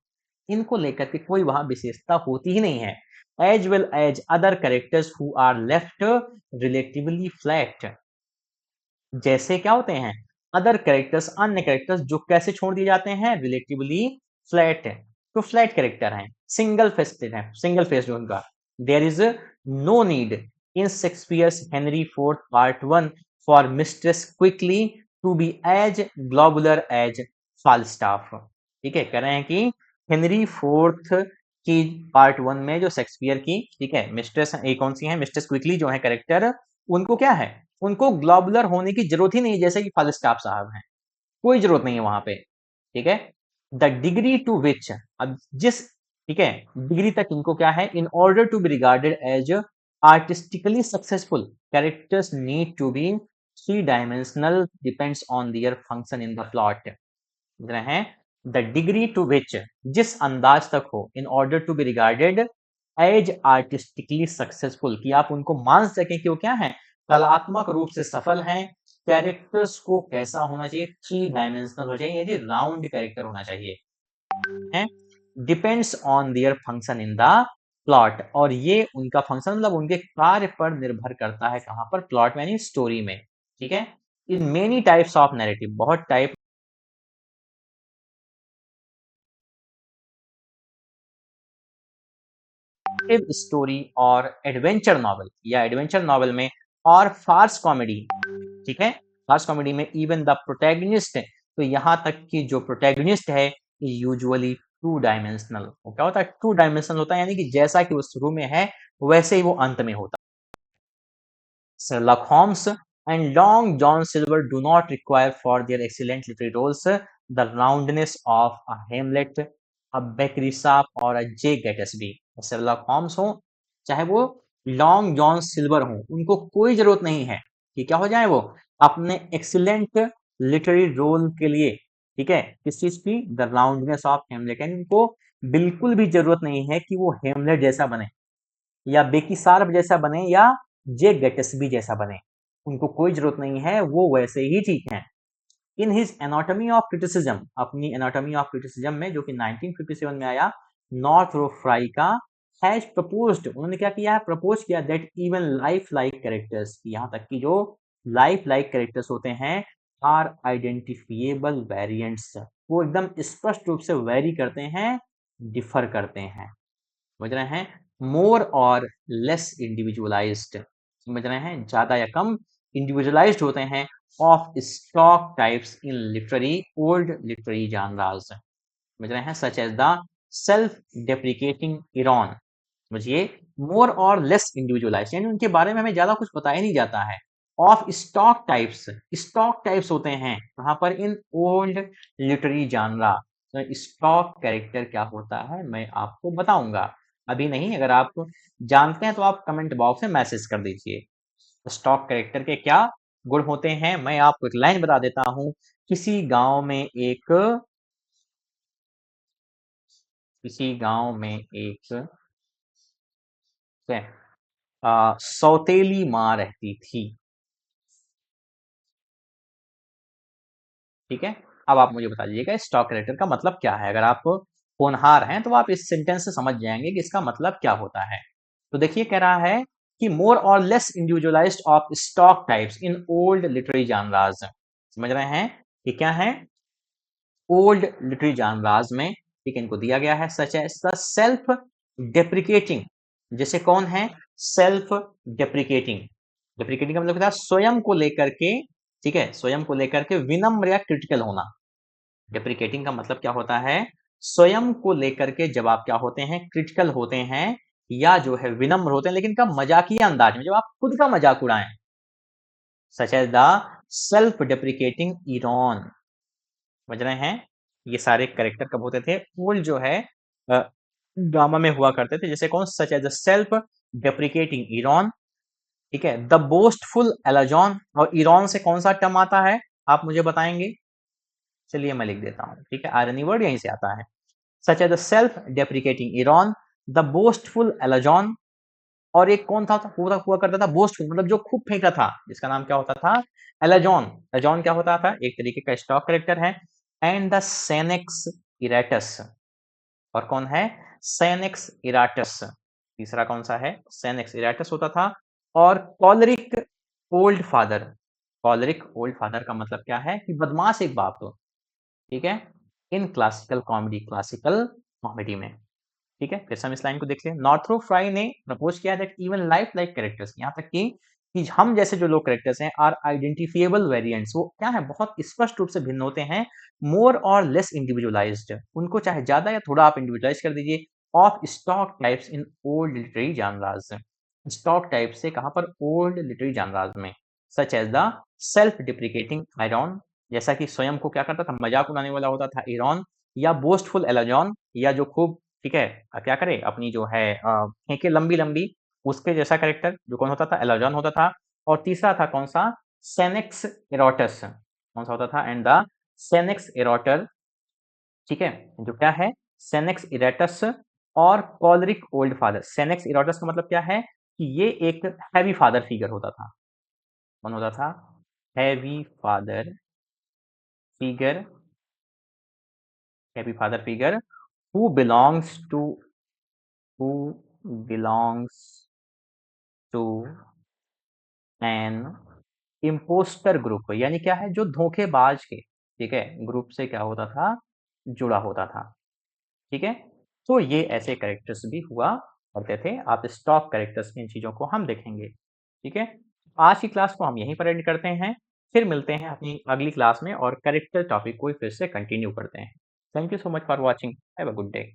इनको लेकर के कोई वहां विशेषता होती ही नहीं है, as well as other characters who are left relatively flat, जैसे क्या होते हैं, अदर कैरेक्टर्स, अन्य कैरेक्टर्स जो कैसे छोड़ दिए जाते हैं, रिलेटिवली फ्लैट, तो फ्लैट कैरेक्टर हैं, सिंगल फेस्टेड हैं, सिंगल फेस्ड उनका। There is no need in Shakespeare's Henry Fourth part 1 for Mistress Quickly to be as globular as Falstaff. ठीक है, कह रहे हैं कि हेनरी फोर्थ की पार्ट 1 में जो शेक्सपियर की, ठीक है, मिस्ट्रेस कौन सी है, मिस्ट्रेस क्विकली जो है कैरेक्टर, उनको क्या है, उनको ग्लोबुलर होने की जरूरत ही नहीं, जैसे कि फालस्टाफ साहब हैं, कोई जरूरत नहीं है वहां पे। ठीक है, द डिग्री टू विच, अब जिस, ठीक है, डिग्री तक इनको क्या है, in order to be regarded as artistically successful characters need to be three dimensional depends on their function in the plot. हैं द डिग्री टू विच, जिस अंदाज तक हो, in order to be regarded as artistically successful, कि आप उनको मान सकें कि वो क्या है, कलात्मक रूप से सफल हैं। कैरेक्टर्स को कैसा होना चाहिए, थ्री डायमेंशनल हो चाहिए, यानी राउंड कैरेक्टर होना चाहिए, है depends on their function in the plot, और ये उनका फंक्शन मतलब उनके कार्य पर निर्भर करता है, कहां पर, प्लॉट में यानी स्टोरी में। ठीक है, in many types of narrative, बहुत टाइप स्टोरी और एडवेंचर नॉवल या एडवेंचर नॉवल में और फार्स कॉमेडी, ठीक है, फार्स कॉमेडी में इवन द प्रोटैगनिस्ट, तो यहां तक कि जो प्रोटैगनिस्ट है यूजुअली टू डायमेंशनल, क्या होता है, टू डायमेंशनल होता है, यानी कि जैसा कि वो शुरू में है वैसे ही वो अंत में होता है। Sherlock Holmes and Long John Silver do not require for their excellent literary roles the roundness of a Hamlet, a Becky Sharp और a J. Gatsby। Sherlock Holmes हो चाहे वो लॉन्ग जॉन सिल्वर हो, उनको कोई जरूरत नहीं है कि क्या हो जाए वो अपने एक्सीलेंट लिटरेरी रोल के लिए, ठीक है, किस चीज की, द राउंडनेस ऑफ हेमलेट, यानी उनको बिल्कुल भी जरूरत नहीं है कि वो हेमलेट जैसा बने या बेकी सार्प जैसा बने या जे गेटसबी जैसा बने, उनको कोई जरूरत नहीं है, वो वैसे ही ठीक है। In his anatomy of criticism, अपनी एनाटॉमी ऑफ क्रिटिसिज्म में जो कि 1957 में आया, नॉर्थ फ्राई का हैज प्रपोज्ड, उन्होंने क्या किया है, प्रपोज किया that even life like characters, यहाँ तक कि जो लाइफ लाइक कैरेक्टर्स होते हैं आर आइडेंटिफिएबल वेरिएंट्स, वो एकदम स्पष्ट रूप से वेरी करते हैं, डिफर करते हैं, समझ रहे हैं, मोर और लेस इंडिविजुअलाइज्ड, समझ रहे हैं, ज्यादा या कम इंडिविजुअलाइज्ड होते हैं, of stock types in literary old literary genres, समझ रहे हैं, such as the self deprecating eiron, समझिए, मोर और लेस इंडिविजुअलाइज्ड, यानी उनके बारे में हमें ज्यादा कुछ बताया नहीं जाता है, of stock types, stock types होते हैं वहां पर इन ओल्ड लिटरेरी जानरा, तो स्टॉक कैरेक्टर क्या होता है मैं आपको बताऊंगा, अभी नहीं, अगर आप जानते हैं तो आप कमेंट बॉक्स में मैसेज कर दीजिए। स्टॉक कैरेक्टर के क्या गुण होते हैं, मैं आपको एक लाइन बता देता हूं, किसी गांव में एक, किसी गांव में एक सौतेली माँ रहती थी, ठीक है, अब आप मुझे बता दीजिएगा स्टॉक कैरेक्टर का मतलब क्या है, अगर आप होनहार हैं तो आप इस सेंटेंस से समझ जाएंगे कि इसका मतलब क्या होता है। तो देखिए कह रहा है कि more or less individualized of stock types in old literary genres, समझ रहे हैं कि क्या है, ओल्ड लिटरेरी जानराज में, ठीक है, इनको दिया गया है सच है सेल्फ डेप्रिकेटिंग, जैसे कौन है, सेल्फ डेप्रिकेटिंग, डेप्रिकेटिंग का मतलब क्या, स्वयं को लेकर के, ठीक है, स्वयं को लेकर के विनम्र या क्रिटिकल होना, डेप्रिकेटिंग का मतलब क्या होता है, स्वयं को लेकर के जब आप क्या होते हैं, क्रिटिकल होते हैं या जो है विनम्र होते हैं, लेकिन का मजाकिया अंदाज में, जब आप खुद का मजाक उड़ाएं, such as the self deprecating eiron, समझ रहे हैं, ये सारे कैरेक्टर कब होते थे, ओल्ड जो है ड्रामा में हुआ करते थे, जैसे कौन, such as the self deprecating eiron, ठीक है, द बोस्टफुल एलाजॉन, और इरॉन से कौन सा टर्म आता है आप मुझे बताएंगे, चलिए मैं लिख देता हूं, ठीक है, आयरनी वर्ड यहीं से आता है, such as the self deprecating eiron, the boastful alazon, और एक कौन था, हुआ करता था बोस्टफुल, मतलब जो खूब फेंकता था, जिसका नाम क्या होता था, एलाजॉन, एलाजॉन क्या होता था, एक तरीके का स्टॉक कैरेक्टर है, एंड द सेनेक्स इरेटस, और कौन है, सेनेक्स इराटस, तीसरा कौन सा है, सेनेक्स इराटस होता था, और कॉलरिक ओल्ड फादर, कॉलरिक ओल्ड फादर का मतलब क्या है कि बदमाश एक बाप, तो ठीक है, इन क्लासिकल कॉमेडी में। ठीक है, फिर से हम इस लाइन को देख लें। नॉर्थरोप फ्राई ने प्रपोज किया that even life like characters, यहाँ तक कि हम जैसे जो लोग कैरेक्टर्स हैं आर आइडेंटिफिएबल वेरिएंट्स, वो क्या है, बहुत स्पष्ट रूप से भिन्न होते हैं, मोर और लेस इंडिविजुअलाइज्ड, उनको चाहे ज्यादा या थोड़ा आप इंडिविजुअलाइज कर दीजिए, of stock types in old literary genres, stock type से कहां पर, ओल्ड लिटरेरी जानराज में, such as the self deprecating eiron, जैसा कि स्वयं को क्या करता था, मजाक उड़ाने वाला होता था एरॉन, या बोस्टफुल एलाजॉन, या जो खूब, ठीक है, क्या करे, अपनी जो है फेंके लंबी लंबी, उसके जैसा कैरेक्टर जो कौन होता था, एलाजॉन होता था। और तीसरा था कौन सा, सेनेक्स एरोटस, कौन सा होता था, एंड द सेनेक्स एरोटर, ठीक है, जो क्या है, सेनेक्स इरेटस और कॉलरिक ओल्ड फादर। सेनेक्स इरेटस का मतलब क्या है कि ये एक हैवी फादर फिगर होता था, कौन होता था, heavy father figure, heavy father figure, who belongs to, who belongs to an impostor group, यानी क्या है, जो धोखेबाज के, ठीक है, ग्रुप से क्या होता था, जुड़ा होता था। ठीक है, तो ये ऐसे कैरेक्टर्स भी हुआ करते थे। आप स्टॉक कैरेक्टर्स में इन चीजों को हम देखेंगे। ठीक है, आज की क्लास को हम यहीं पर एंड करते हैं, फिर मिलते हैं अपनी अगली क्लास में और कैरेक्टर टॉपिक को फिर से कंटिन्यू करते हैं। Thank you so much for watching, have a good day.